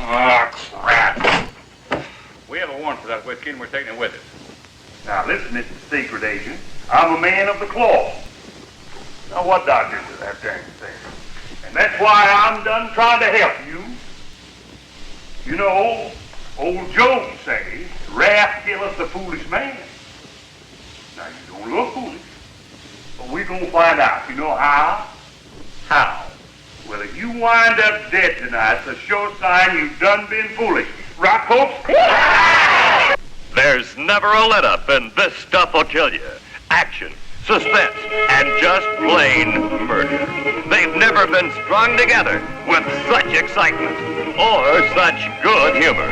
Ah, crap. We have a warrant for that whiskey, and we're taking it with us. Now, listen, Mr. Secret Agent. I'm a man of the cloth. Now, what do I do with that dang thing? And that's why I'm done trying to help you. You know, old Job say, wrath killeth the foolish man. Now, you don't look foolish. But we're going to find out. You know how? How? Well, if you wind up dead tonight, it's a sure sign you've done been foolish. Right, folks? There's never a let-up, and this stuff will kill you. Action, suspense, and just plain murder. They've never been strung together with such excitement or such good humor.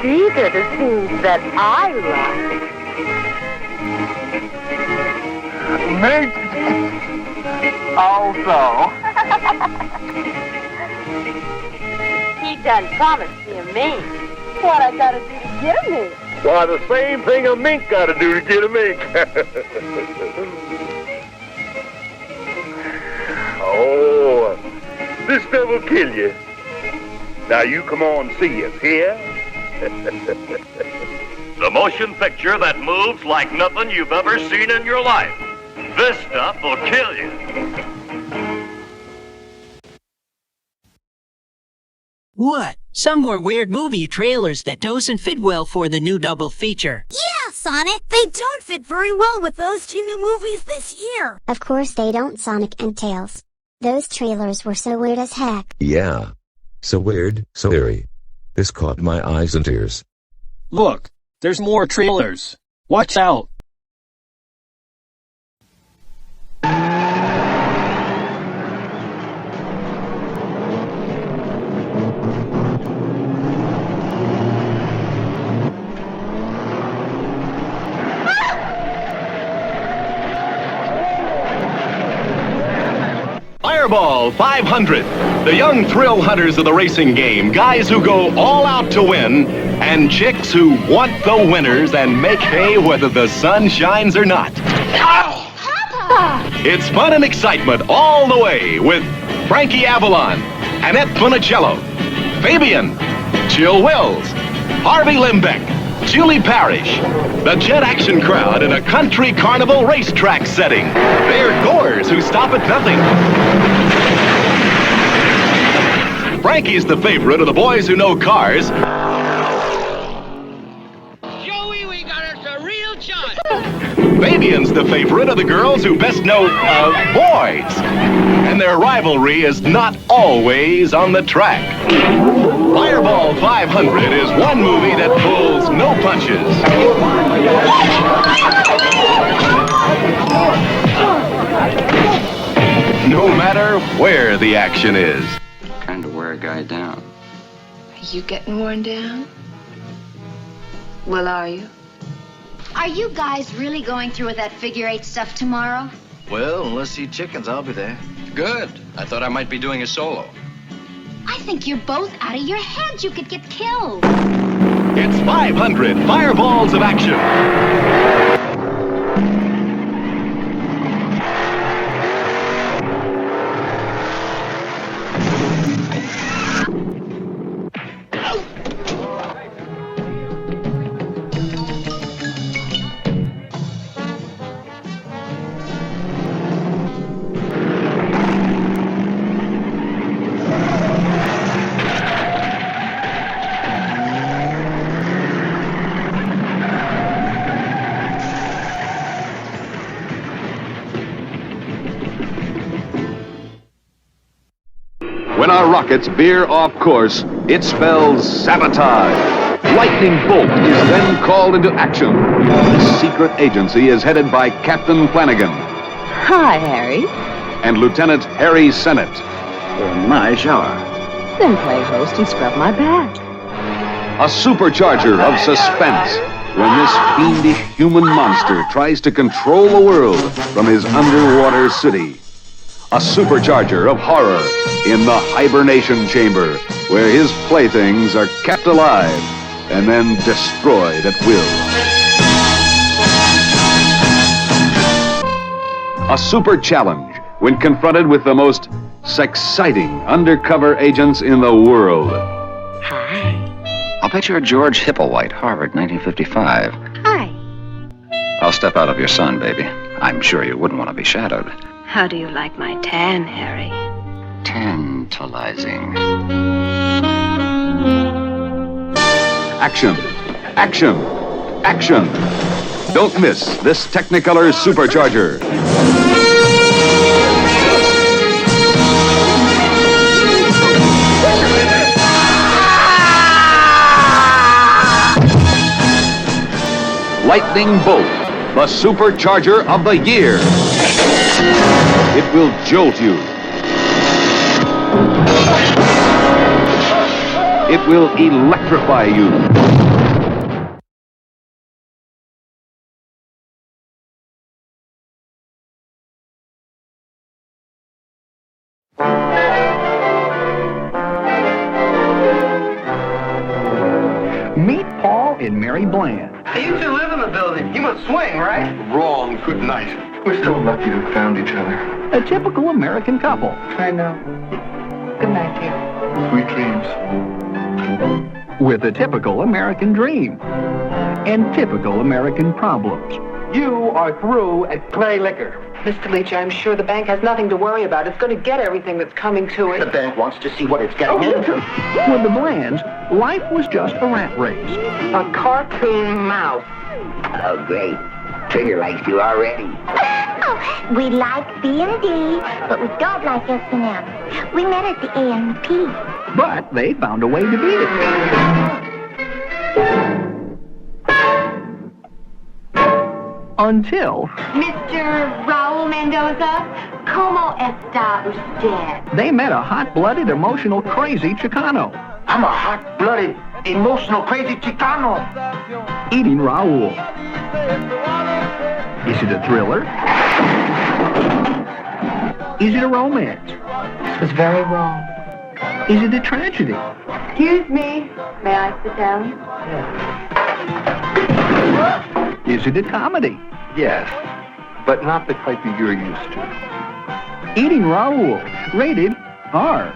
These are the scenes that I like. Me also. He done promised me a mink. What I gotta do to get a mink? Why, the same thing a mink gotta do to get a mink. Oh, this stuff will kill you. Now you come on and see us here The motion picture that moves like nothing you've ever seen in your life. This stuff will kill you. What? Some more weird movie trailers that doesn't fit well for the new double feature. Yeah, Sonic, they don't fit very well with those two new movies this year. Of course they don't, Sonic and Tails. Those trailers were so weird as heck. Yeah. So weird, so eerie. This caught my eyes and ears. Look, there's more trailers. Watch out. Fireball 500, the young thrill hunters of the racing game, guys who go all out to win, and chicks who want the winners and make hay whether the sun shines or not. Papa! It's fun and excitement all the way with Frankie Avalon, Annette Funicello, Fabian, Chill Wills, Harvey Limbeck, Julie Parrish, the jet action crowd in a country carnival racetrack setting. They're goers who stop at nothing. Frankie's the favorite of the boys who know cars. Joey, we got us a real shot. Fabian's the favorite of the girls who best know, boys. And their rivalry is not always on the track. Fireball 500 is one movie that pulls no punches. No matter where the action is. Kind of wear a guy down. Are you getting worn down? Well, are you? Are you guys really going through with that figure-8 stuff tomorrow? Well, unless you chickens, I'll be there. Good. I thought I might be doing a solo. I think you're both out of your heads. You could get killed. It's 500 fireballs of action. When our rockets veer off course, it spells sabotage. Lightning Bolt is then called into action. The secret agency is headed by Captain Flanagan. Hi, Harry. And Lieutenant Harry Sennett. My shower. Then play host and scrub my back. A supercharger of suspense when this fiendish human monster tries to control the world from his underwater city. A supercharger of horror in the hibernation chamber where his playthings are kept alive and then destroyed at will. A super challenge when confronted with the most exciting undercover agents in the world. Hi. I'll bet you're George Hipplewhite, Harvard, 1955. Hi. I'll step out of your sun, baby. I'm sure you wouldn't want to be shadowed. How do you like my tan, Harry? Tantalizing. Action, action, action. Don't miss this Technicolor supercharger. Lightning Bolt, the supercharger of the year. It will jolt you. It will electrify you. Meet Paul and Mary Bland. Hey, you two live in the building. You must swing, right? Wrong. Good night. We're still lucky to have found each other. A typical American couple. I know. Good night, dear. Sweet dreams. with a typical American dream and typical American problems. You are through at Clay Liquor. Mr. Leach, I'm sure the bank has nothing to worry about. It's going to get everything that's coming to it. The bank wants to see what it's getting into. With the Blands, life was just a rat race. A cartoon mouse. Oh, great. Trigger likes you already. We like B&D, but we don't like S&M. We met at the A&P. But they found a way to beat it. Until Mr. Raul Mendoza, como está usted? they met a hot-blooded, emotional, crazy Chicano. I'm a hot-blooded, emotional, crazy Chicano. Eating Raul. Is it a thriller? Is it a romance? This was very wrong. Is it a tragedy? Excuse me. May I sit down? Yeah. Is it a comedy? Yes, but not the type that you're used to. Eating Raul. Rated R.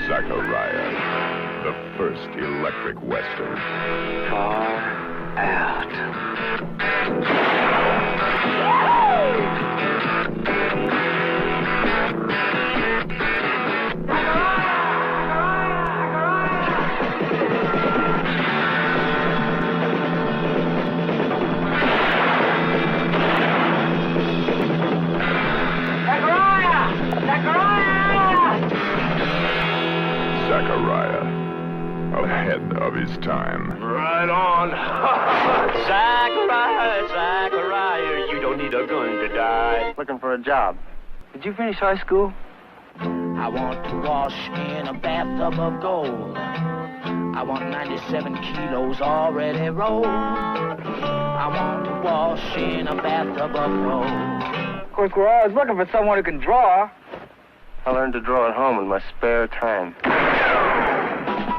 Zachariah, the first electric western. Far out. Zachariah, ahead of his time. Right on. Zachariah, you don't need a gun to die. Looking for a job. Did you finish high school? I want to wash in a bathtub of gold. I want 97 kilos already rolled. I want to wash in a bathtub of gold. Of course, we're always looking for someone who can draw. I learned to draw at home in my spare time.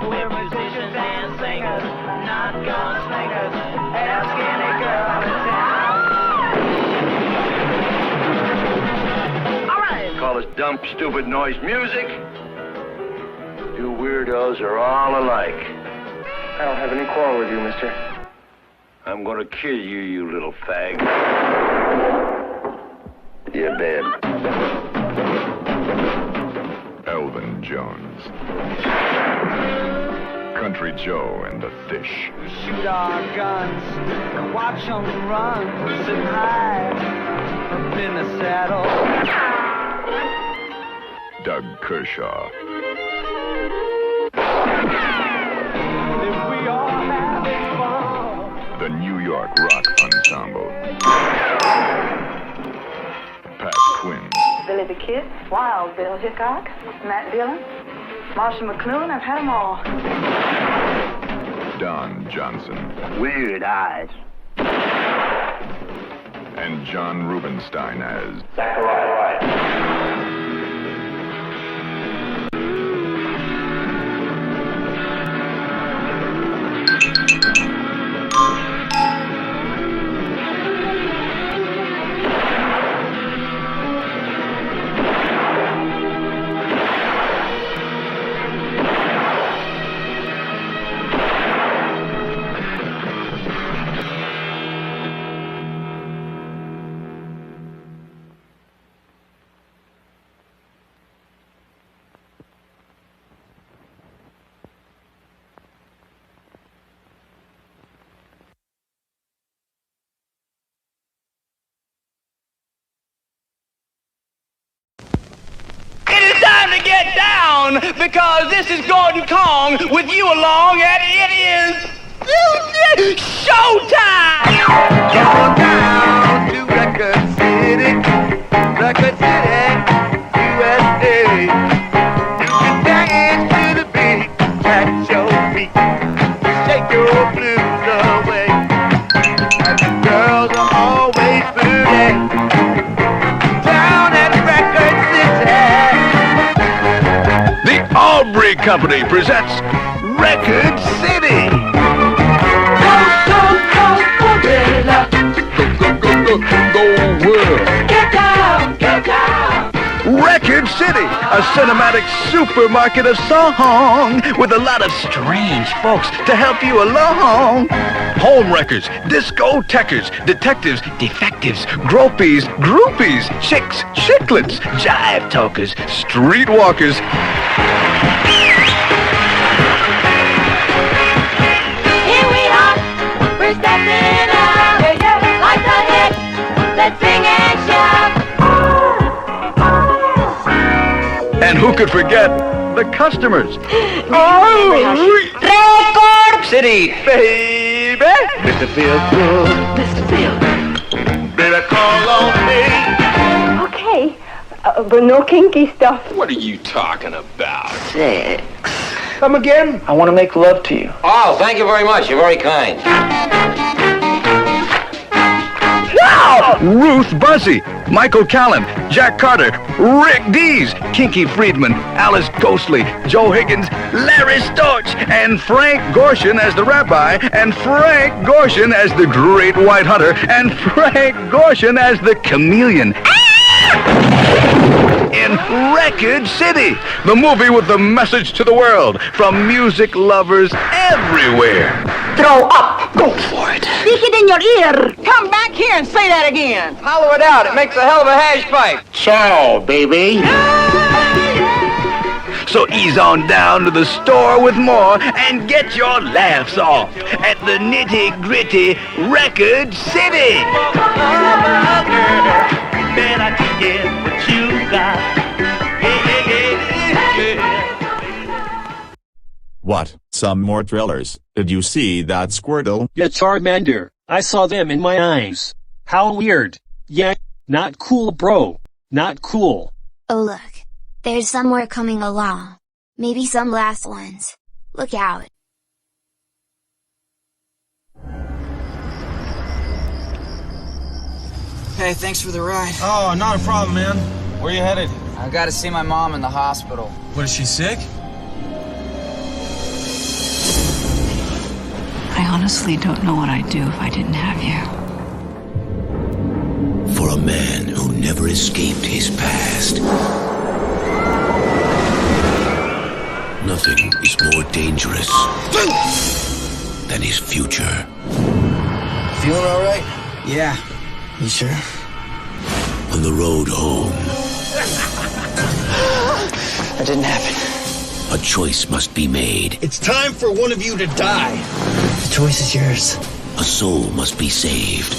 We're musicians and singers, not gunslingers. Ask any girl in town. All right. Call this dumb, stupid noise music. You weirdos are all alike. I don't have any quarrel with you, mister. I'm gonna kill you, you little fag. You're dead. Elvin Jones. Country Joe and the Fish. We shoot our guns and watch them run, sit high up in the saddle. Doug Kershaw. If we all having fun. The New York Rock Ensemble. Pat Quinn. Billy the Kid, Wild Bill Hickok, Matt Dillon, Marshall McLuhan, I've had them all. Don Johnson. Weird eyes. And John Rubinstein as Zachariah. To get down, because this is Gordon Kong with you along, and it is showtime! Go down to Record City, USA. You can dance to the beat, catch your feet, shake your blues away. And the girls are always booty down at Record City. The Aubrey Company presents Record City. Go, go, go, gorilla. City, a cinematic supermarket of song with a lot of strange folks to help you along. Home wreckers, discothequers, detectives, defectives, gropies, groupies, chicks, chicklets, jive talkers, streetwalkers. Here we are, we're stepping out. Life's ahead, let's sing and shout. And who could forget the customers? Record City, baby. Mr. Feel Good. Mr. Feel Good. Baby, call on me. Okay, but no kinky stuff. What are you talking about? Sex. Come again? I want to make love to you. Oh, thank you very much. You're very kind. Wow! Ruth Buzzy, Michael Callan, Jack Carter, Rick Dees, Kinky Friedman, Alice Ghostly, Joe Higgins, Larry Storch, and Frank Gorshin as the rabbi, and Frank Gorshin as the great white hunter, and Frank Gorshin as the chameleon. In Record City, the movie with the message to the world from music lovers everywhere. Throw up. Go for it. Stick it in your ear. Come back here and say that again. Hollow it out. It makes a hell of a hash pipe. Ciao, baby. So ease on down to the store with more and get your laughs off at the nitty-gritty Record City. Man, I can get what you got. What? Some more trailers? Did you see that Squirtle? Yeah, Charmander. I saw them in my eyes. How weird. Yeah, not cool, bro. Not cool. Oh look, there's some more coming along. Maybe some last ones. Look out. Hey, thanks for the ride. Oh, not a problem, man. Where you headed? I gotta see my mom in the hospital. What, is she sick? I honestly don't know what I'd do if I didn't have you. For a man who never escaped his past, nothing is more dangerous than his future. Feeling all right? Yeah. You sure? On the road home, That didn't happen. a choice must be made. It's time for one of you to die. The choice is yours. A soul must be saved.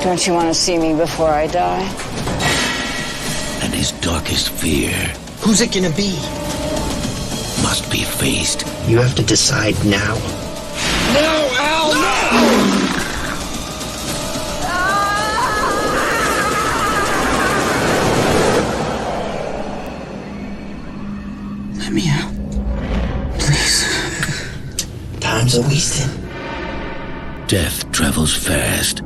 Don't you want to see me before I die? And his darkest fear Who's it gonna be? must be faced. You have to decide now. No, Al, no! Let me out. Please. Time's a wasting. Death travels fast.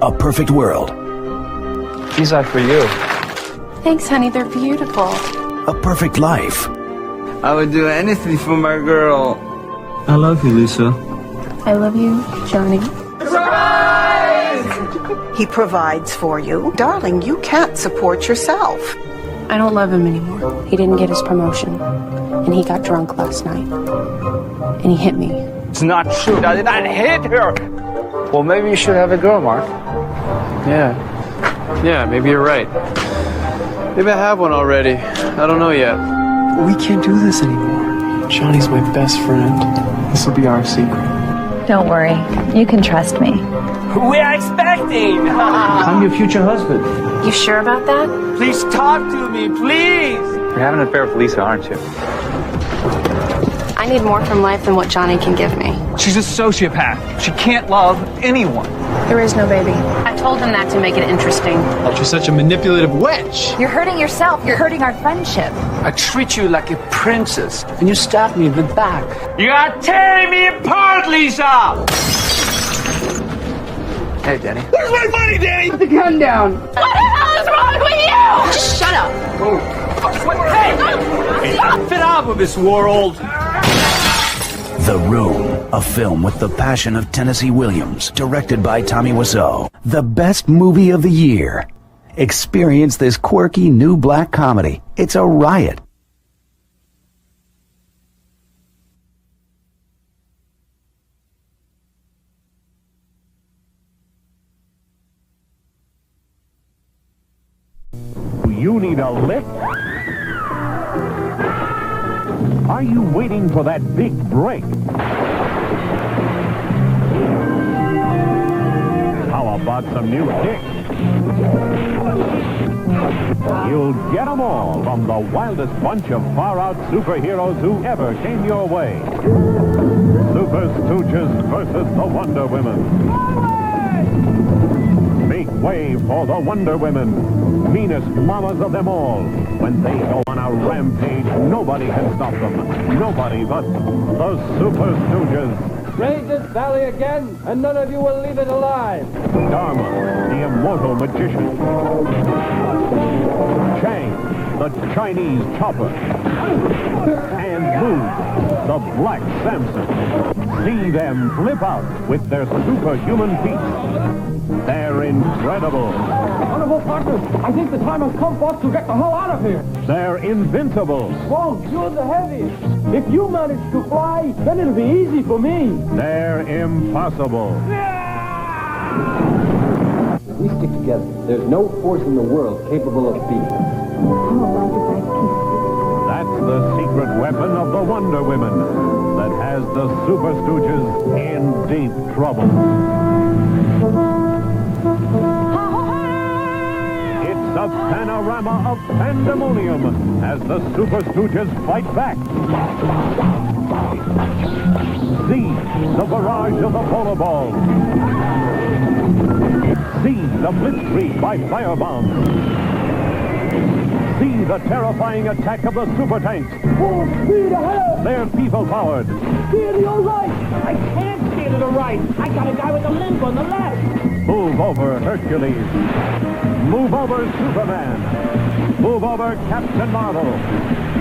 A perfect world. These are for you. Thanks, honey. They're beautiful. A perfect life. I would do anything for my girl. I love you, Lisa. I love you, Johnny. He provides for you. Darling, you can't support yourself. I don't love him anymore. He didn't get his promotion. And he got drunk last night. And he hit me. It's not true. I did not hit her. Well, maybe you should have a girl, Mark. Yeah, maybe you're right. Maybe I have one already. I don't know yet. We can't do this anymore. Johnny's my best friend. This will be our secret. Don't worry. You can trust me. We are expecting! I'm your future husband. You sure about that? Please talk to me, please! You're having an affair with Lisa, aren't you? I need more from life than what Johnny can give me. She's a sociopath. She can't love anyone. There is no baby. I told him that to make it interesting. She's such a manipulative witch. You're hurting yourself. You're hurting our friendship. I treat you like a princess, and you stab me in the back. You are tearing me apart, Lisa! Hey, Danny. Where's my money, Danny? Put the gun down. What the hell is wrong with you? Just shut up. Hey! Fit out of this world. The Room, a film with the passion of Tennessee Williams, directed by Tommy Wiseau. The best movie of the year. Experience this quirky new black comedy. It's a riot. You need a lift? Are you waiting for that big break? How about some new kicks? You'll get them all from the wildest bunch of far-out superheroes who ever came your way. Super Stooges versus the Wonder Women. Make way for the Wonder Women, meanest mamas of them all. When they go on a rampage, nobody can stop them. Nobody but the Super Stooges. Raid this valley again, and none of you will leave it alive. Dharma, the immortal magician. Chang, the Chinese chopper. And Lu, the Black Samson. See them flip out with their superhuman feats. They're incredible. Honorable partners, I think the time has come for us to get the hell out of here. They're invincible. Won't, you're the heaviest. If you manage to fly, then it'll be easy for me. They're impossible. If we stick together, there's no force in the world capable of beating us. That's the secret weapon of the Wonder Women that has the Super Stooges in deep trouble. It's a panorama of pandemonium as the Super Stooges fight back. See the barrage of the polar balls. See the blitzkrieg by firebombs. See the terrifying attack of the super tanks. Full speed ahead! They're people-powered. Steer to your right! I can't steer to the right! I got a guy with a limp on the left! Move over, Hercules. Move over, Superman. Move over, Captain Marvel.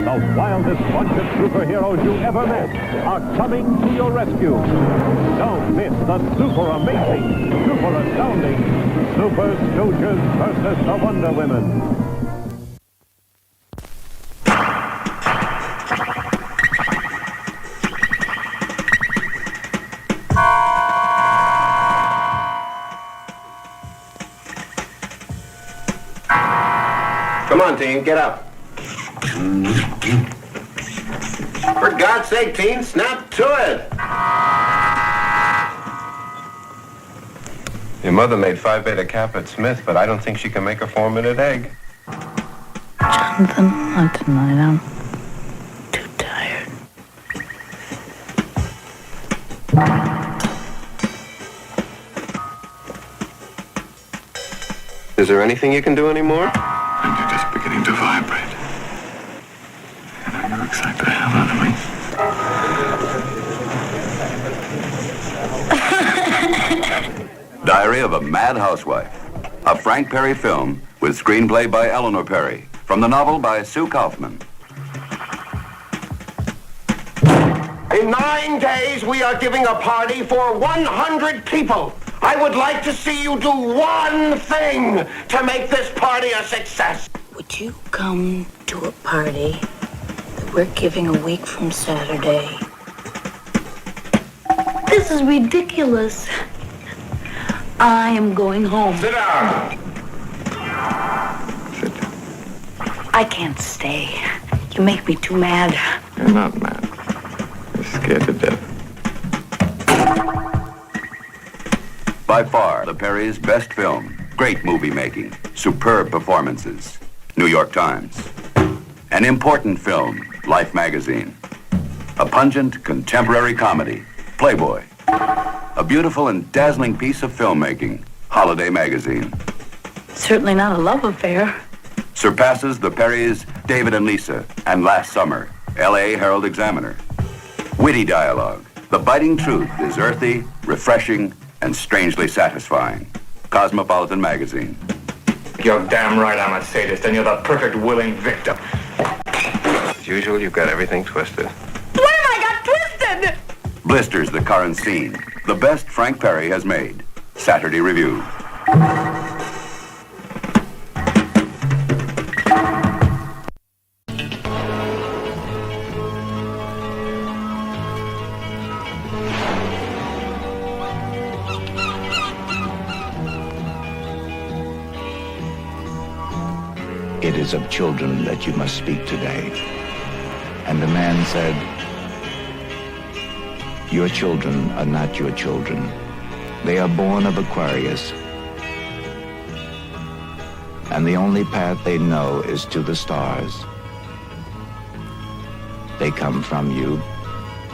The wildest bunch of superheroes you ever met are coming to your rescue. Don't miss the super amazing, super astounding Super Stooges versus the Wonder Women. Come on, Teen, get up. For God's sake, Teen, snap to it. Your mother made Phi Beta Kappa at Smith, but I don't think she can make a 4-minute egg. Jonathan, not tonight. I'm too tired. Is there anything you can do anymore? And you're just beginning to vibrate. You know, you excite the hell out of me. Diary of a Mad Housewife. A Frank Perry film with screenplay by Eleanor Perry. From the novel by Sue Kaufman. In 9 days, we are giving a party for 100 people. I would like to see you do one thing to make this party a success. Would you come to a party that we're giving a week from Saturday? This is ridiculous. I am going home. Sit down. Sit down. I can't stay. You make me too mad. You're not mad. You're scared to death. By far, the Perry's best film. Great movie making. Superb performances. New York Times. An important film. Life magazine. A pungent contemporary comedy. Playboy. A beautiful and dazzling piece of filmmaking. Holiday magazine. Certainly not a love affair. Surpasses the Perry's David and Lisa and Last Summer. L.A. Herald Examiner. Witty dialogue. The biting truth is earthy, refreshing, and strangely satisfying. Cosmopolitan Magazine. You're damn right I'm a sadist, and you're the perfect willing victim. As usual, you've got everything twisted. What have I got twisted? Blisters the current scene. The best Frank Perry has made. Saturday Review. It is of children that you must speak today. And the man said, your children are not your children. They are born of Aquarius. And the only path they know is to the stars. They come from you,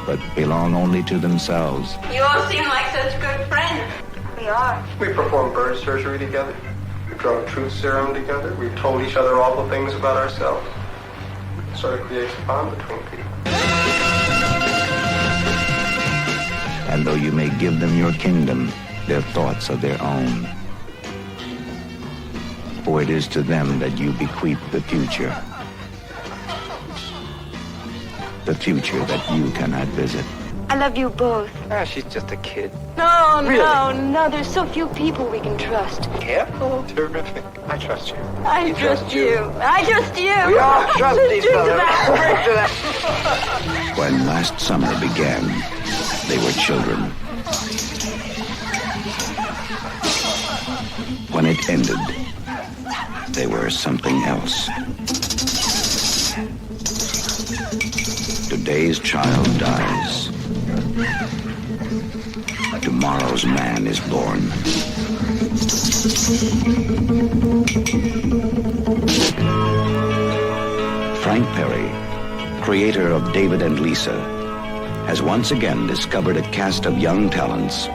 but belong only to themselves. You all seem like such good friends. We are. We performed bird surgery together. We've drunk truth serum together. We've told each other awful things about ourselves. It sort of creates a bond between people. And though you may give them your kingdom, their thoughts are their own. For it is to them that you bequeath the future. The future that you cannot visit. I love you both. Ah, she's just a kid. No, Really? no, there's so few people we can trust. Careful. Terrific. I trust you. I trust you. I trust you. We all trust Let's each drink to other. that. When last summer began, they were children. When it ended, they were something else. Today's child dies. Tomorrow's man is born. Frank Perry, creator of David and Lisa, has once again discovered a cast of young talents,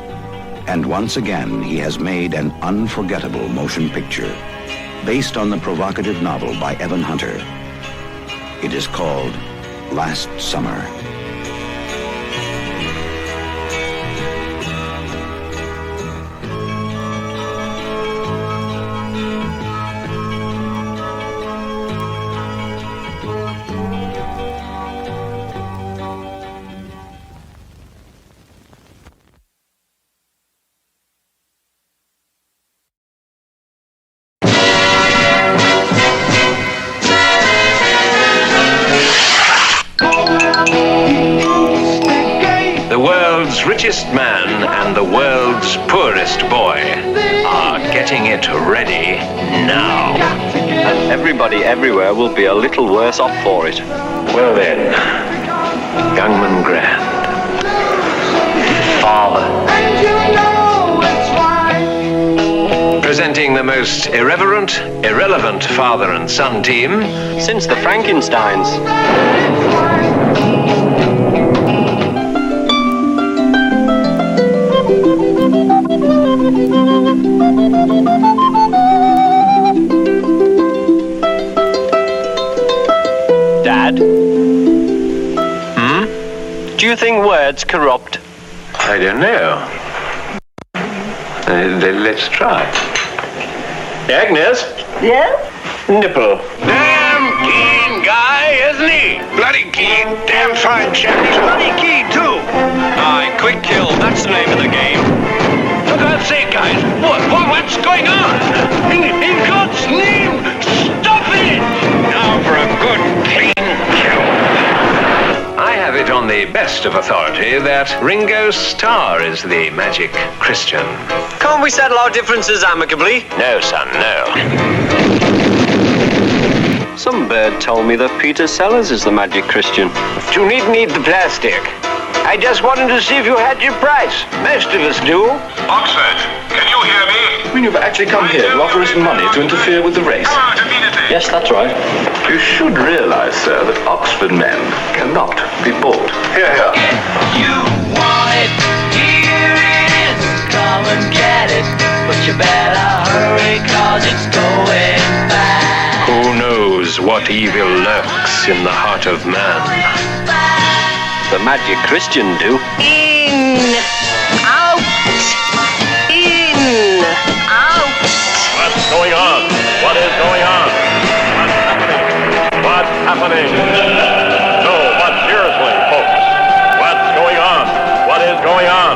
and once again he has made an unforgettable motion picture based on the provocative novel by Evan Hunter. It is called Last Summer. Richest man and the world's poorest boy are getting it ready now. And everybody everywhere will be a little worse off for it. Well then, Youngman Grand, Father. And you know it's right. Presenting the most irreverent, irrelevant father and son team since the Frankensteins. Dad? Do you think words corrupt? I don't know. Let's try. Agnes? Yes? Nipple. Damn keen guy, isn't he? Bloody keen. Damn fine chap. He's bloody keen, too. Aye, quick kill. That's the name of the game. For God's sake, guys. What's going on? In God's name, stop it! Now for a good, clean kill. I have it on the best of authority that Ringo Starr is the magic Christian. Can't we settle our differences amicably? No, son, no. Some bird told me that Peter Sellers is the magic Christian. You needn't eat the plastic. I just wanted to see if you had your price. Most of us do. Oxford, can you hear me? I mean, you've actually come here to offer us money to interfere with the race. Come out immediately. Yes, that's right. You should realize, sir, that Oxford men cannot be bought. Here, here. You want it, here it is. Come and get it, but you better hurry, cause it's going fast. Who knows what evil lurks in the heart of man? The magic Christian do. In, out, happening? No, but seriously, folks, what's going on? What is going on?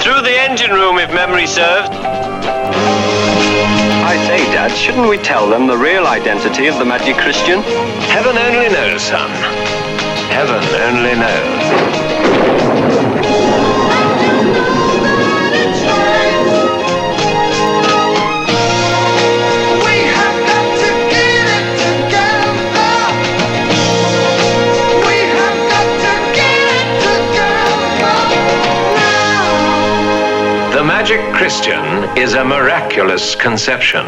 Through the engine room, if memory serves. I say, Dad, shouldn't we tell them the real identity of the Magic Christian? Heaven only knows, son. Heaven only knows. The Magic Christian is a miraculous conception.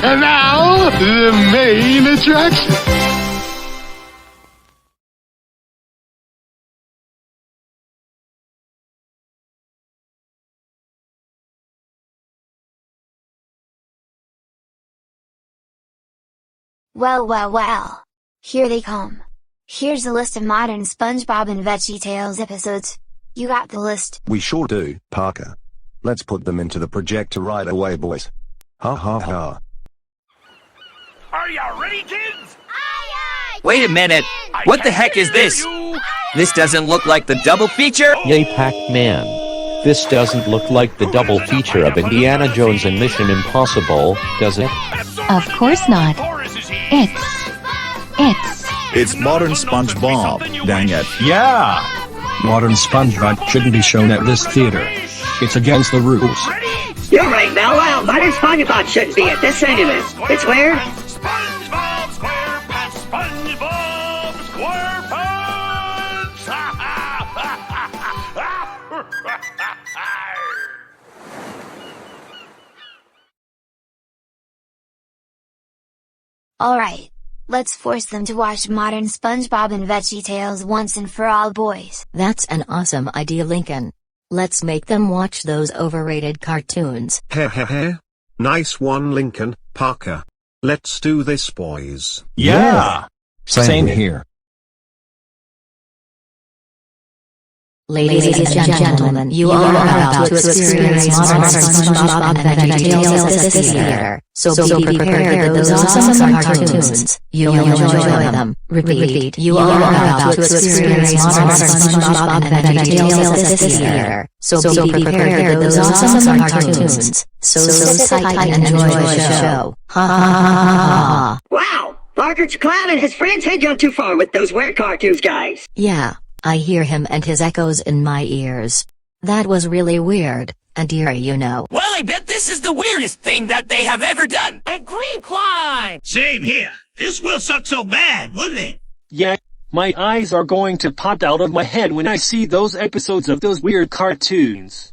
And now, the main attraction. Well, well, well. Here they come. Here's a list of modern SpongeBob and VeggieTales episodes. You got the list? We sure do, Parker. Let's put them into the projector right away, boys. Ha ha ha. Are you ready, kids? Wait a minute! What the heck is this? This doesn't look like the double feature! Yay, Pac-Man. This doesn't look like the double feature of Indiana Jones and Mission Impossible, does it? Of course not. It's modern SpongeBob, dang it. Yeah! Modern SpongeBob shouldn't be shown at this theater. It's against the rules. You're right, Mallow. Modern SpongeBob shouldn't be at this cinema. It's where? SpongeBob SquarePants, SpongeBob SquarePants! Alright. Let's force them to watch modern SpongeBob and VeggieTales once and for all, boys. That's an awesome idea, Lincoln. Let's make them watch those overrated cartoons. Heh heh heh. Nice one, Lincoln, Parker. Let's do this, boys. Yeah! Same here. Ladies and gentlemen, you are about to experience modern SpongeBob and VeggieTales this theater. So be prepared for those awesome cartoons. You'll enjoy them. Repeat, you are about to experience modern SpongeBob and VeggieTales this theater. So be prepared for those awesome cartoons. So sit tight and enjoy the show. Ha ha ha ha ha. Wow! Partridge Clown and his friends had gone too far with those weird cartoons, guys. Yeah. I hear him and his echoes in my ears. That was really weird, and eerie, you know. Well, I bet this is the weirdest thing that they have ever done. Agree, Clyde! Same here. This will suck so bad, wouldn't it? Yeah, my eyes are going to pop out of my head when I see those episodes of those weird cartoons.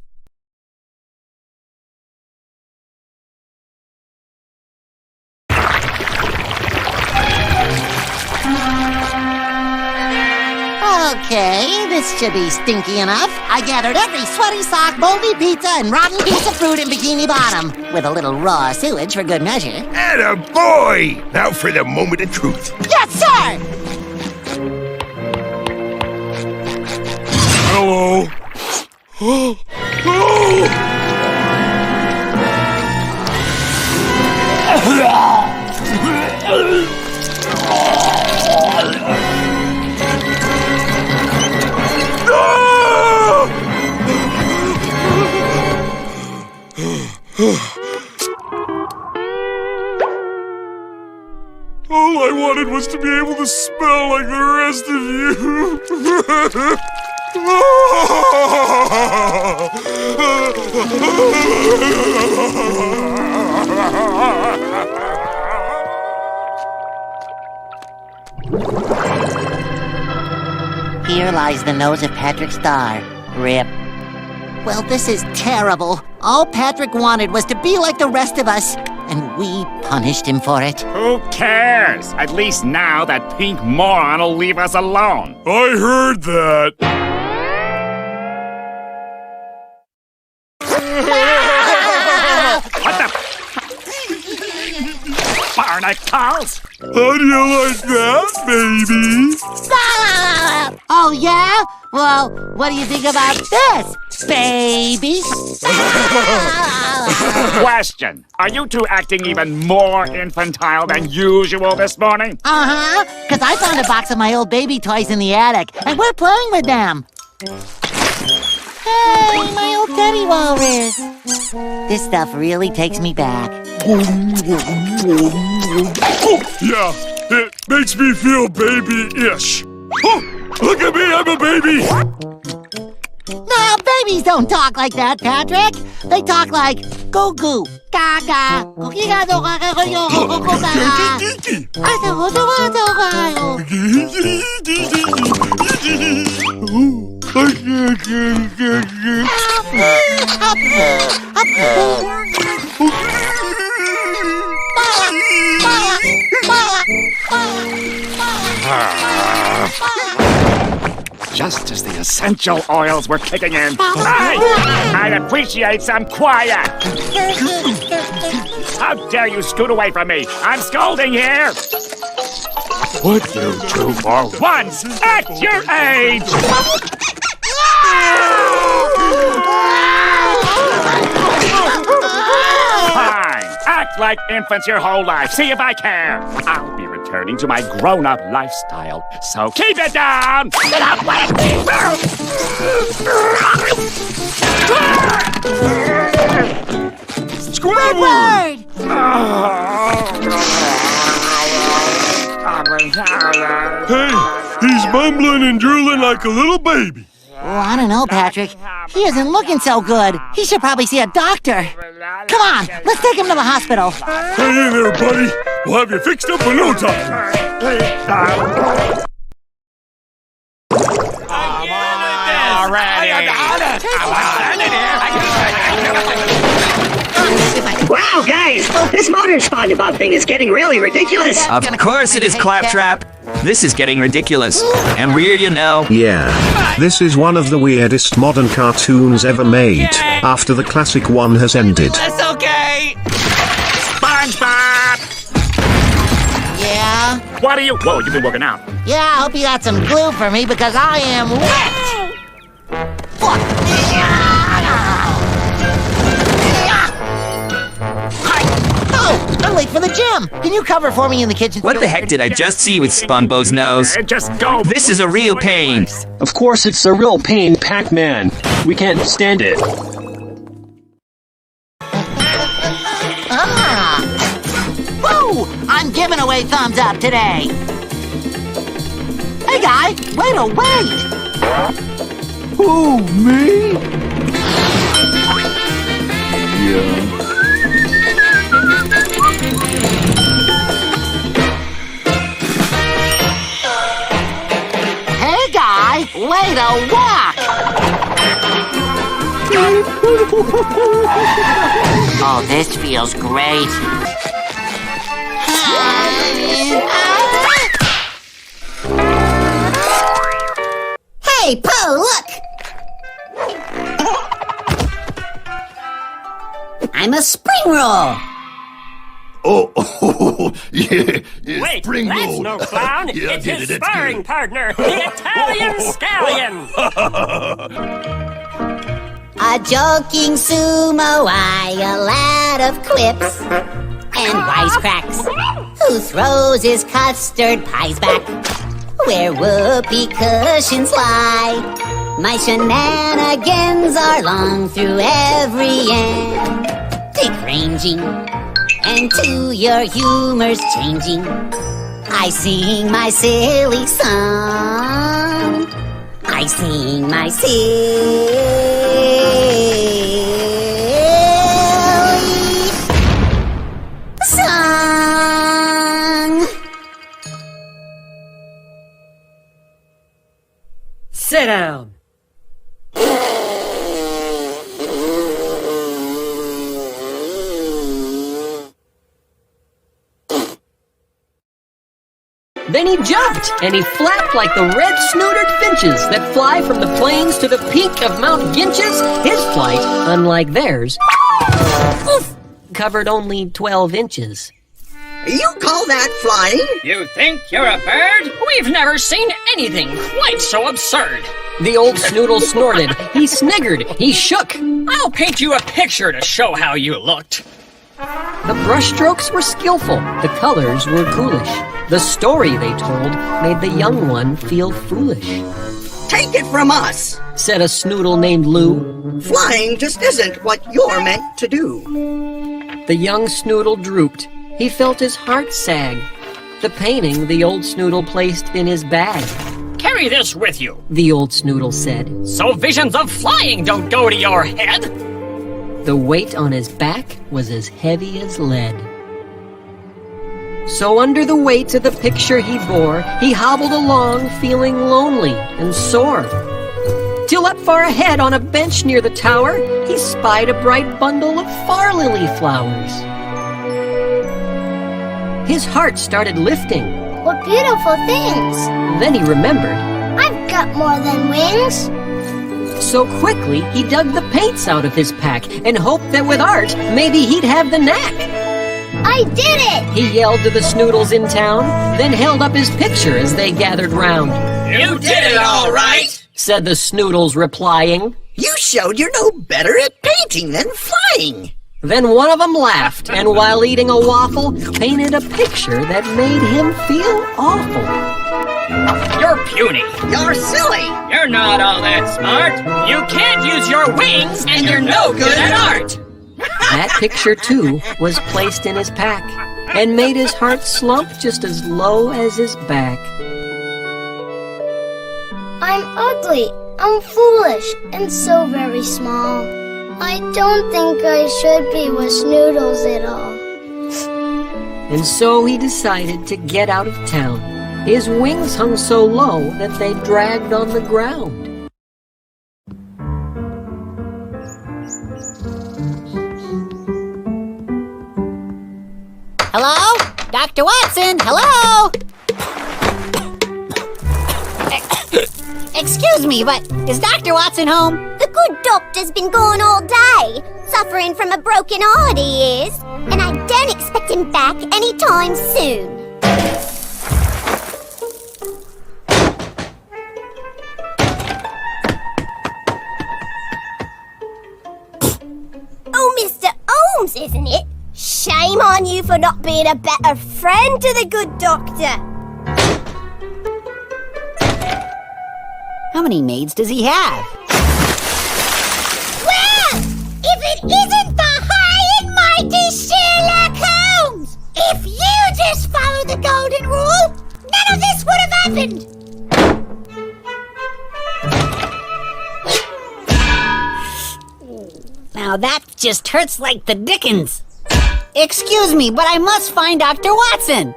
Okay, this should be stinky enough. I gathered every sweaty sock, moldy pizza, and rotten piece of fruit in Bikini Bottom, with a little raw sewage for good measure. Atta boy! Now for the moment of truth. Yes, sir! Hello? All I wanted was to be able to smell like the rest of you. Here lies the nose of Patrick Star. Rip. Well, this is terrible. All Patrick wanted was to be like the rest of us, and we punished him for it. Who cares? At least now that pink moron will leave us alone. I heard that. barnacles! How do you like that, baby? Oh, yeah? Well, what do you think about this, baby? Question. Are you two acting even more infantile than usual this morning? Uh-huh, because I found a box of my old baby toys in the attic, and we're playing with them. Hey, my old teddy walrus. This stuff really takes me back. Yeah, it makes me feel baby-ish. Oh, look at me, I'm a baby! No, babies don't talk like that, Patrick. They talk like goo-goo, gaga, Just as the essential oils were kicking in. Hey! I'd appreciate some quiet! How dare you scoot away from me? I'm scolding here! Would you two for once act your age? Fine. Act like infants your whole life. See if I care. I'll be returning to my grown-up lifestyle. So keep it down! Get up, Squidward! Hey, he's mumbling and drooling like a little baby. Oh, I don't know, Patrick. He isn't looking so good. He should probably see a doctor. Come on, let's take him to the hospital. Hang in there, buddy. We'll have you fixed up in no time. Wow, guys, this modern SpongeBob thing is getting really ridiculous. Of course it is, Claptrap. This is getting ridiculous. And weird, you know. Yeah. This is one of the weirdest modern cartoons ever made, after the classic one has ended. That's okay. SpongeBob! Yeah? What are you? Whoa, you've been working out. Yeah, I hope you got some glue for me because I am wet! Oh, I'm late for the gym! Can you cover for me in the kitchen? What the heck did I just see with SpongeBob's nose? Just go! This is a real pain! Of course it's a real pain, Pac-Man. We can't stand it. Woo! I'm giving away thumbs up today! Hey, guy! Wait, wait! Who, me? Yeah. Hey, guy! Way to walk! Oh, this feels great. Hey, Poe, look! I'm a spring roll! Oh, yeah, Wait, spring that's roll. no clown. Yeah, It's get his it, that's sparring good. partner, the Italian Scallion. A joking sumo, I a lad of quips and wisecracks, who throws his custard pies back where whoopee cushions lie. My shenanigans are long through every end, dick-ranging, and to your humors changing. I sing my silly song. I sing my silly song. Sit down. Then he jumped, and he flapped like the red-snooted finches that fly from the plains to the peak of Mount Ginches. His flight, unlike theirs, covered only 12 inches. You call that flying? You think you're a bird? We've never seen anything quite so absurd. The old Snoodle snorted, he sniggered, he shook. I'll paint you a picture to show how you looked. The brushstrokes were skillful, the colors were coolish. The story they told made the young one feel foolish. Take it from us, said a Snoodle named Lou. Flying just isn't what you're meant to do. The young Snoodle drooped. He felt his heart sag. The painting the old Snoodle placed in his bag. Carry this with you, the old Snoodle said, so visions of flying don't go to your head. The weight on his back was as heavy as lead. So under the weight of the picture he bore, he hobbled along feeling lonely and sore. Till up far ahead on a bench near the tower, he spied a bright bundle of far lily flowers. His heart started lifting. What beautiful things! Then he remembered. I've got more than wings. So quickly, he dug the paints out of his pack and hoped that with art, maybe he'd have the knack. I did it! He yelled to the Snoodles in town, then held up his picture as they gathered round. You did it all right, said the Snoodles, replying. You showed you're no better at painting than flying. Then one of them laughed, and while eating a waffle, painted a picture that made him feel awful. You're puny. You're silly. You're not all that smart. You can't use your wings, and you're no good at art. That picture, too, was placed in his pack, and made his heart slump just as low as his back. I'm ugly, I'm foolish, and so very small. I don't think I should be with Snoodles at all. And so he decided to get out of town. His wings hung so low that they dragged on the ground. Hello? Dr. Watson, hello? Excuse me, but is Dr. Watson home? The good doctor's been gone all day. Suffering from a broken heart, he is. And I don't expect him back anytime soon. Oh, Mr. Holmes, isn't it? Shame on you for not being a better friend to the good doctor. How many maids does he have? Well, if it isn't the high and mighty Sherlock Holmes! If you just followed the golden rule, none of this would have happened! Now that just hurts like the dickens. Excuse me, but I must find Dr. Watson.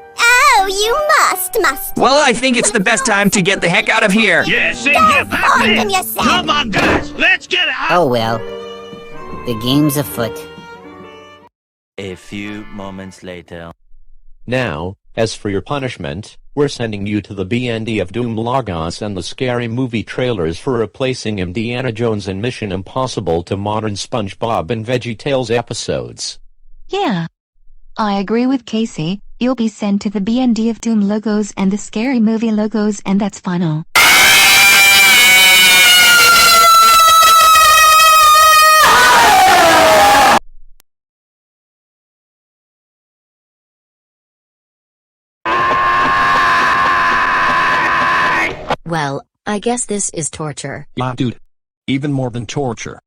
Oh, you must. Well, I think it's the best time to get the heck out of here. Yeah, same here, Pac-Man. Come on, guys, let's get out. Oh well, the game's afoot. A few moments later. Now, as for your punishment, we're sending you to the BND of Doom logos and the scary movie trailers for replacing Indiana Jones and Mission Impossible to modern SpongeBob and VeggieTales episodes. Yeah. I agree with Casey. You'll be sent to the BND of Doom logos and the scary movie logos, and that's final. Well, I guess this is torture. Yeah, dude. Even more than torture.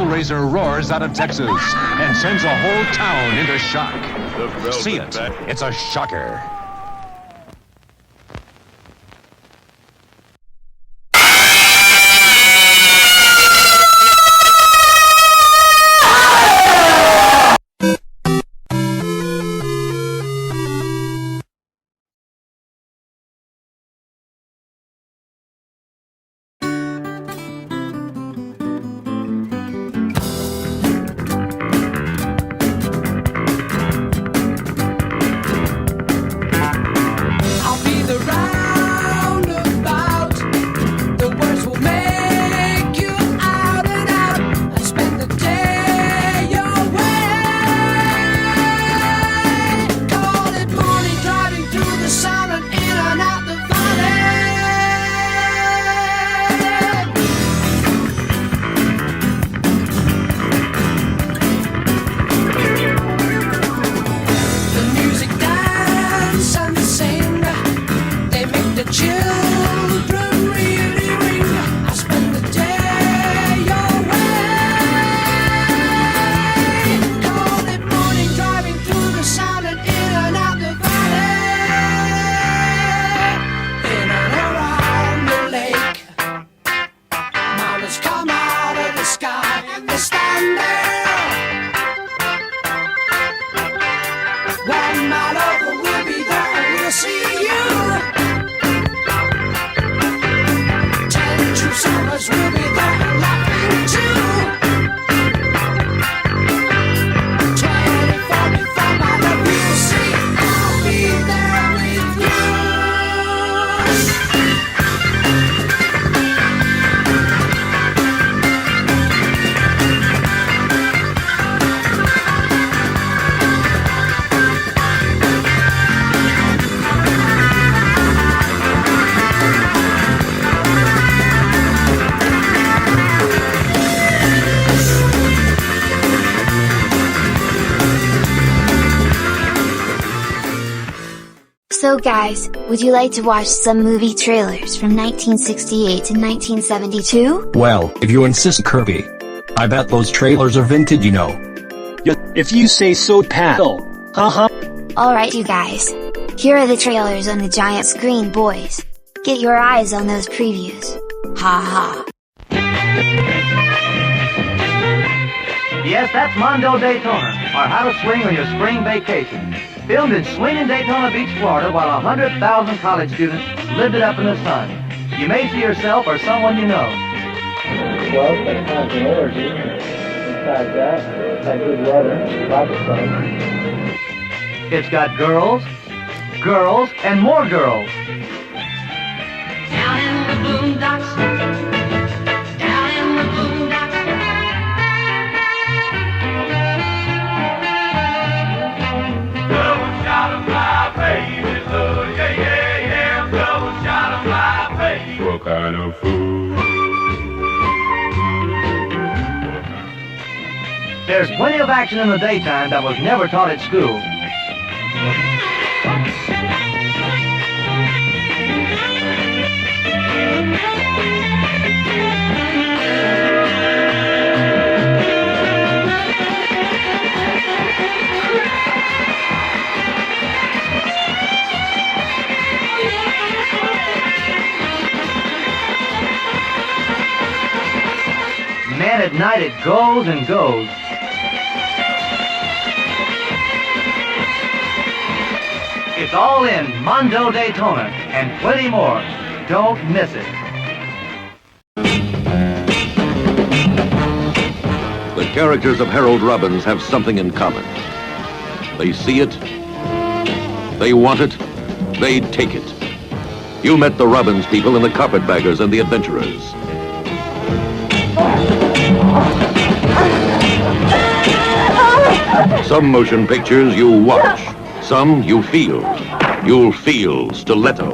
Hellraiser roars out of Texas and sends a whole town into shock. See it. It's a shocker. So guys, would you like to watch some movie trailers from 1968 to 1972? Well, if you insist, Kirby. I bet those trailers are vintage, you know. Yeah, if you say so, pal. Haha. Alright you guys. Here are the trailers on the giant screen, boys. Get your eyes on those previews. Ha ha. Yes, that's Mondo Daytona, or How to Swing on Your Spring Vacation. Filmed in swinging Daytona Beach, Florida, while 100,000 college students lived it up in the sun. You may see yourself or someone you know. Well, that's not an orgy. Besides that, it's had good weather, lots of fun. It's got girls, girls, and more girls. Down in the boondocks, down in the boondocks. Double shot of my baby love, yeah, yeah, yeah. Double shot of my baby. What kind of food? There's plenty of action in the daytime that was never taught at school. Man, at night it goes and goes. It's all in Mondo Daytona and plenty more. Don't miss it. The characters of Harold Robbins have something in common. They see it, they want it, they take it. You met the Robbins people in the Carpetbaggers and the Adventurers. Some motion pictures you watch, some you feel. You'll feel stiletto.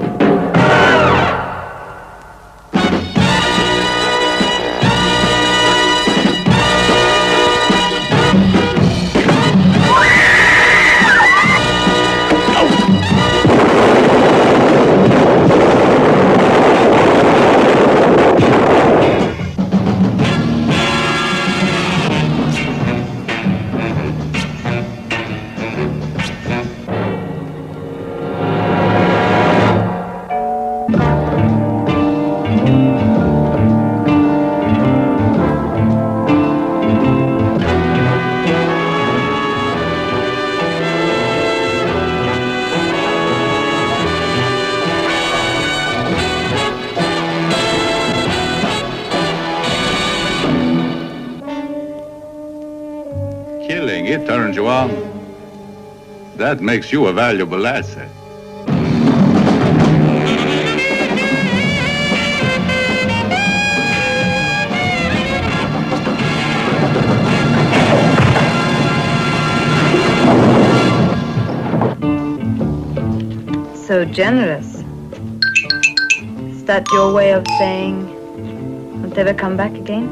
Killing, it turns you on. That makes you a valuable asset. So generous. Is that your way of saying won't ever come back again?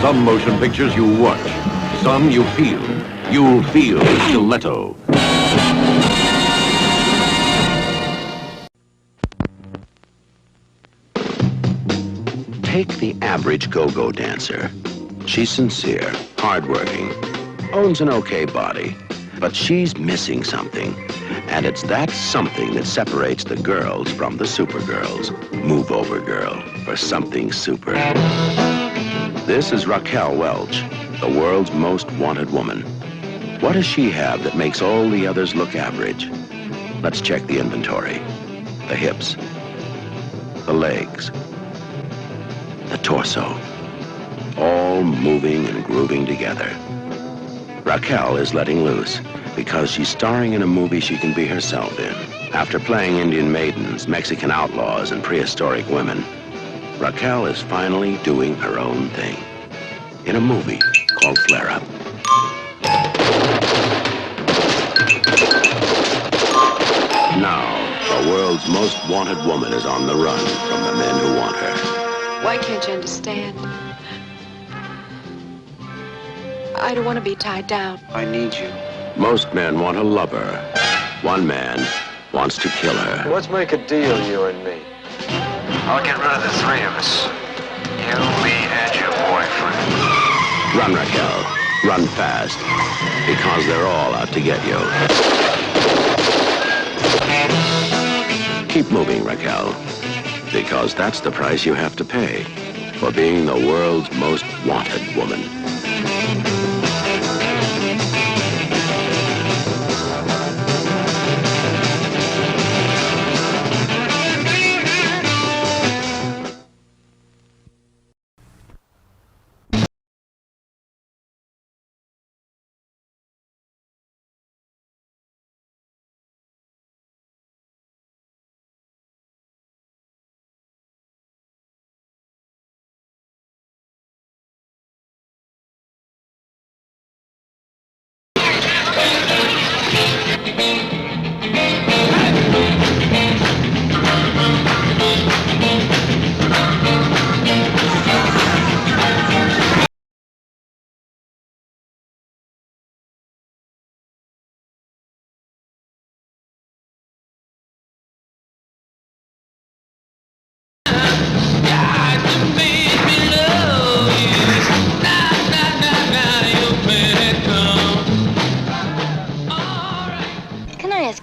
Some motion pictures you watch, some you feel. You'll feel stiletto. Take the average go-go dancer. She's sincere, hardworking, owns an okay body, but she's missing something. And it's that something that separates the girls from the supergirls. Move over, girl, for something super. This is Raquel Welch, the world's most wanted woman. What does she have that makes all the others look average? Let's check the inventory. The hips, the legs, the torso, all moving and grooving together. Raquel is letting loose because she's starring in a movie she can be herself in. After playing Indian maidens, Mexican outlaws, and prehistoric women, Raquel is finally doing her own thing in a movie called Flare Up. Now, the world's most wanted woman is on the run from the men who want her. Why can't you understand? I don't want to be tied down. I need you. Most men want a lover. One man wants to kill her. Let's make a deal, you and me. I'll get rid of the three of us. You, me, and your boyfriend. Run, Raquel. Run fast. Because they're all out to get you. Keep moving, Raquel. Because that's the price you have to pay for being the world's most wanted woman.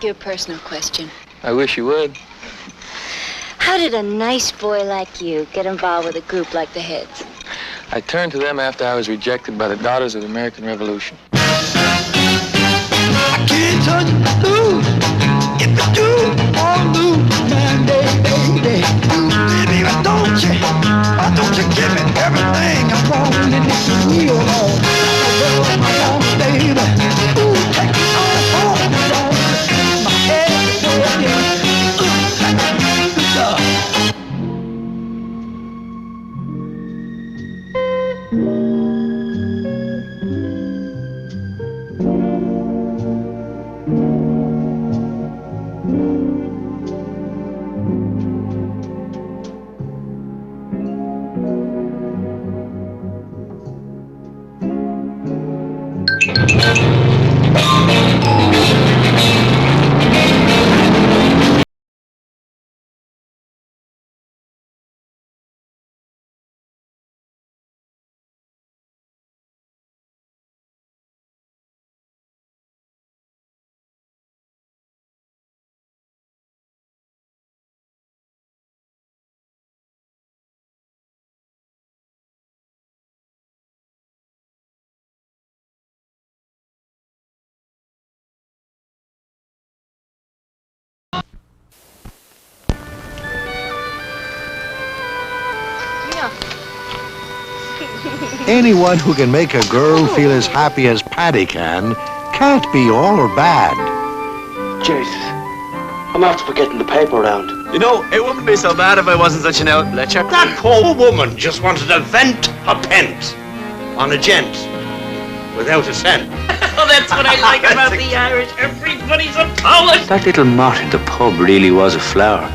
You a personal question. I wish you would. How did a nice boy like you get involved with a group like the Heads? I turned to them after I was rejected by the Daughters of the American Revolution. I can't touch you, lose. If I do, I'll lose my baby. Baby, why don't you give me everything I want in this real world? My baby. Ooh, take me on home. My head is Anyone who can make a girl feel as happy as Paddy can can't be all bad. Jesus, I'm after forgetting the paper round. You know, it wouldn't be so bad if I wasn't such an outletcher. That poor woman just wanted to vent her pent on a gent without a cent. Oh, that's what I like about the Irish. Everybody's a poet. That little mot in the pub really was a flower.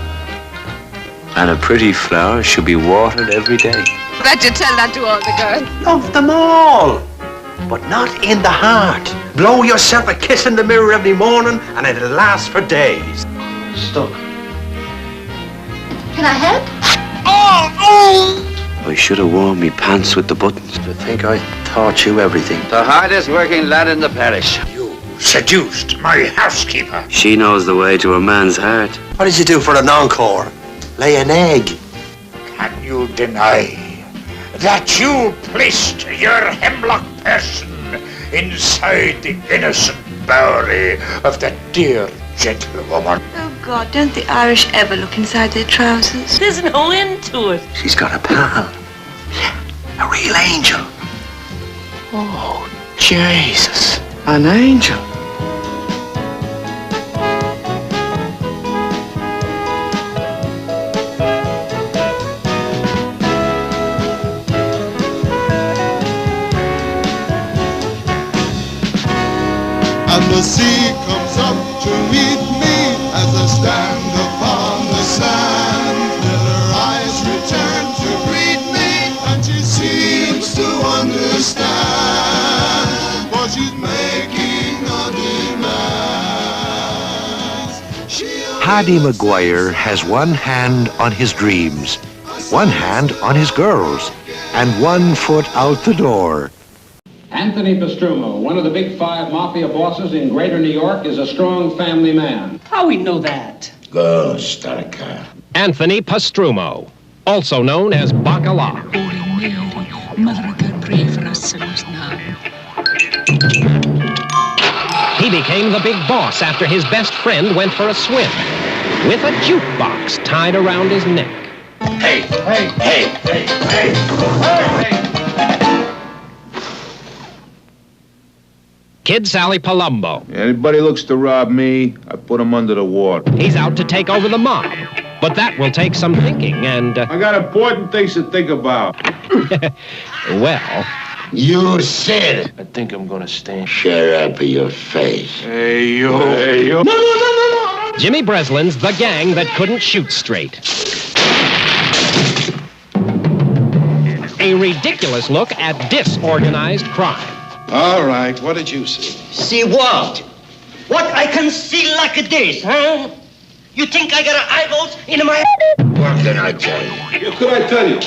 And a pretty flower should be watered every day. Bet you tell that to all the girls. Love them all, but not in the heart. Blow yourself a kiss in the mirror every morning and it'll last for days. Stuck. Can I help? I should have worn me pants with the buttons. To think I taught you everything. The hardest working lad in the parish. You seduced my housekeeper. She knows the way to a man's heart. What did you do for an encore? Lay an egg. Can you deny that you placed your hemlock person inside the innocent Bowery of that dear gentlewoman? Oh God, don't the Irish ever look inside their trousers? There's no end to it. She's got a pal. A real angel. Oh, Jesus. An angel. And the sea comes up to meet me as I stand upon the sand. Then her eyes return to greet me, and she seems to understand, for she's making no demands. Paddy Maguire has one hand on his dreams, one hand on his girls, and 1 foot out the door. Anthony Pastrumo, one of the big 5 mafia bosses in greater New York, is a strong family man. How we know that? Go, Starka. Anthony Pastrumo, also known as Bacala. Mother can pray for us sinners now. He became the big boss after his best friend went for a swim with a jukebox tied around his neck. Hey, hey, hey, hey, hey, hey! Kid Sally Palumbo. Anybody looks to rob me, I put him under the water. He's out to take over the mob, but that will take some thinking and... I got important things to think about. Well... You said. I think I'm gonna stand. Shut up your face. Hey, you. Hey, you. No. Jimmy Breslin's the gang that couldn't shoot straight. A ridiculous look at disorganized crime. All right, what did you see? See what? What I can see like this, huh? You think I got eyeballs in my head? What can I tell you? What could I tell you?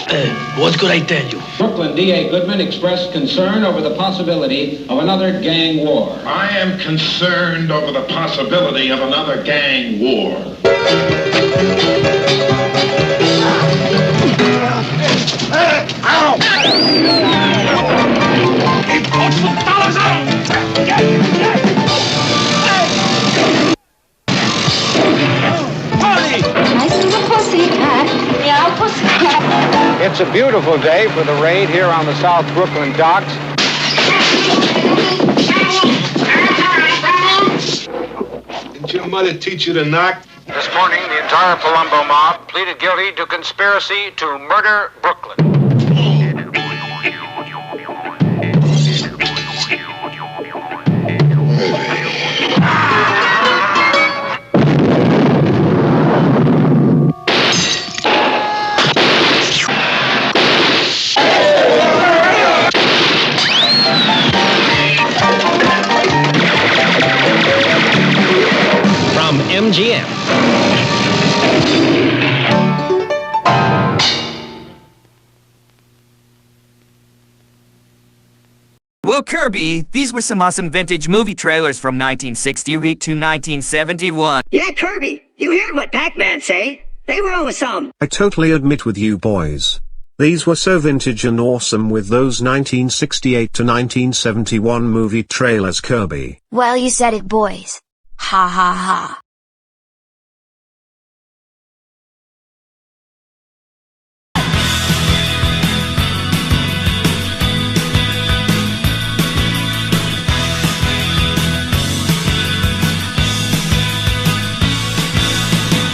What could I tell you? Brooklyn D.A. Goodman expressed concern over the possibility of another gang war. I am concerned over the possibility of another gang war. Ow! He puts the dollars out! Nice little pussycat. Yeah, pussycat. It's a beautiful day for the raid here on the South Brooklyn docks. Didn't your mother teach you to knock? This morning, the entire Palumbo mob pleaded guilty to conspiracy to murder Brooklyn. From MGM. Well, Kirby, these were some awesome vintage movie trailers from 1960 to 1971. Yeah, Kirby, you heard what Pac-Man say. They were awesome. I totally admit with you boys. These were so vintage and awesome with those 1968 to 1971 movie trailers, Kirby. Well, you said it, boys. Ha ha ha.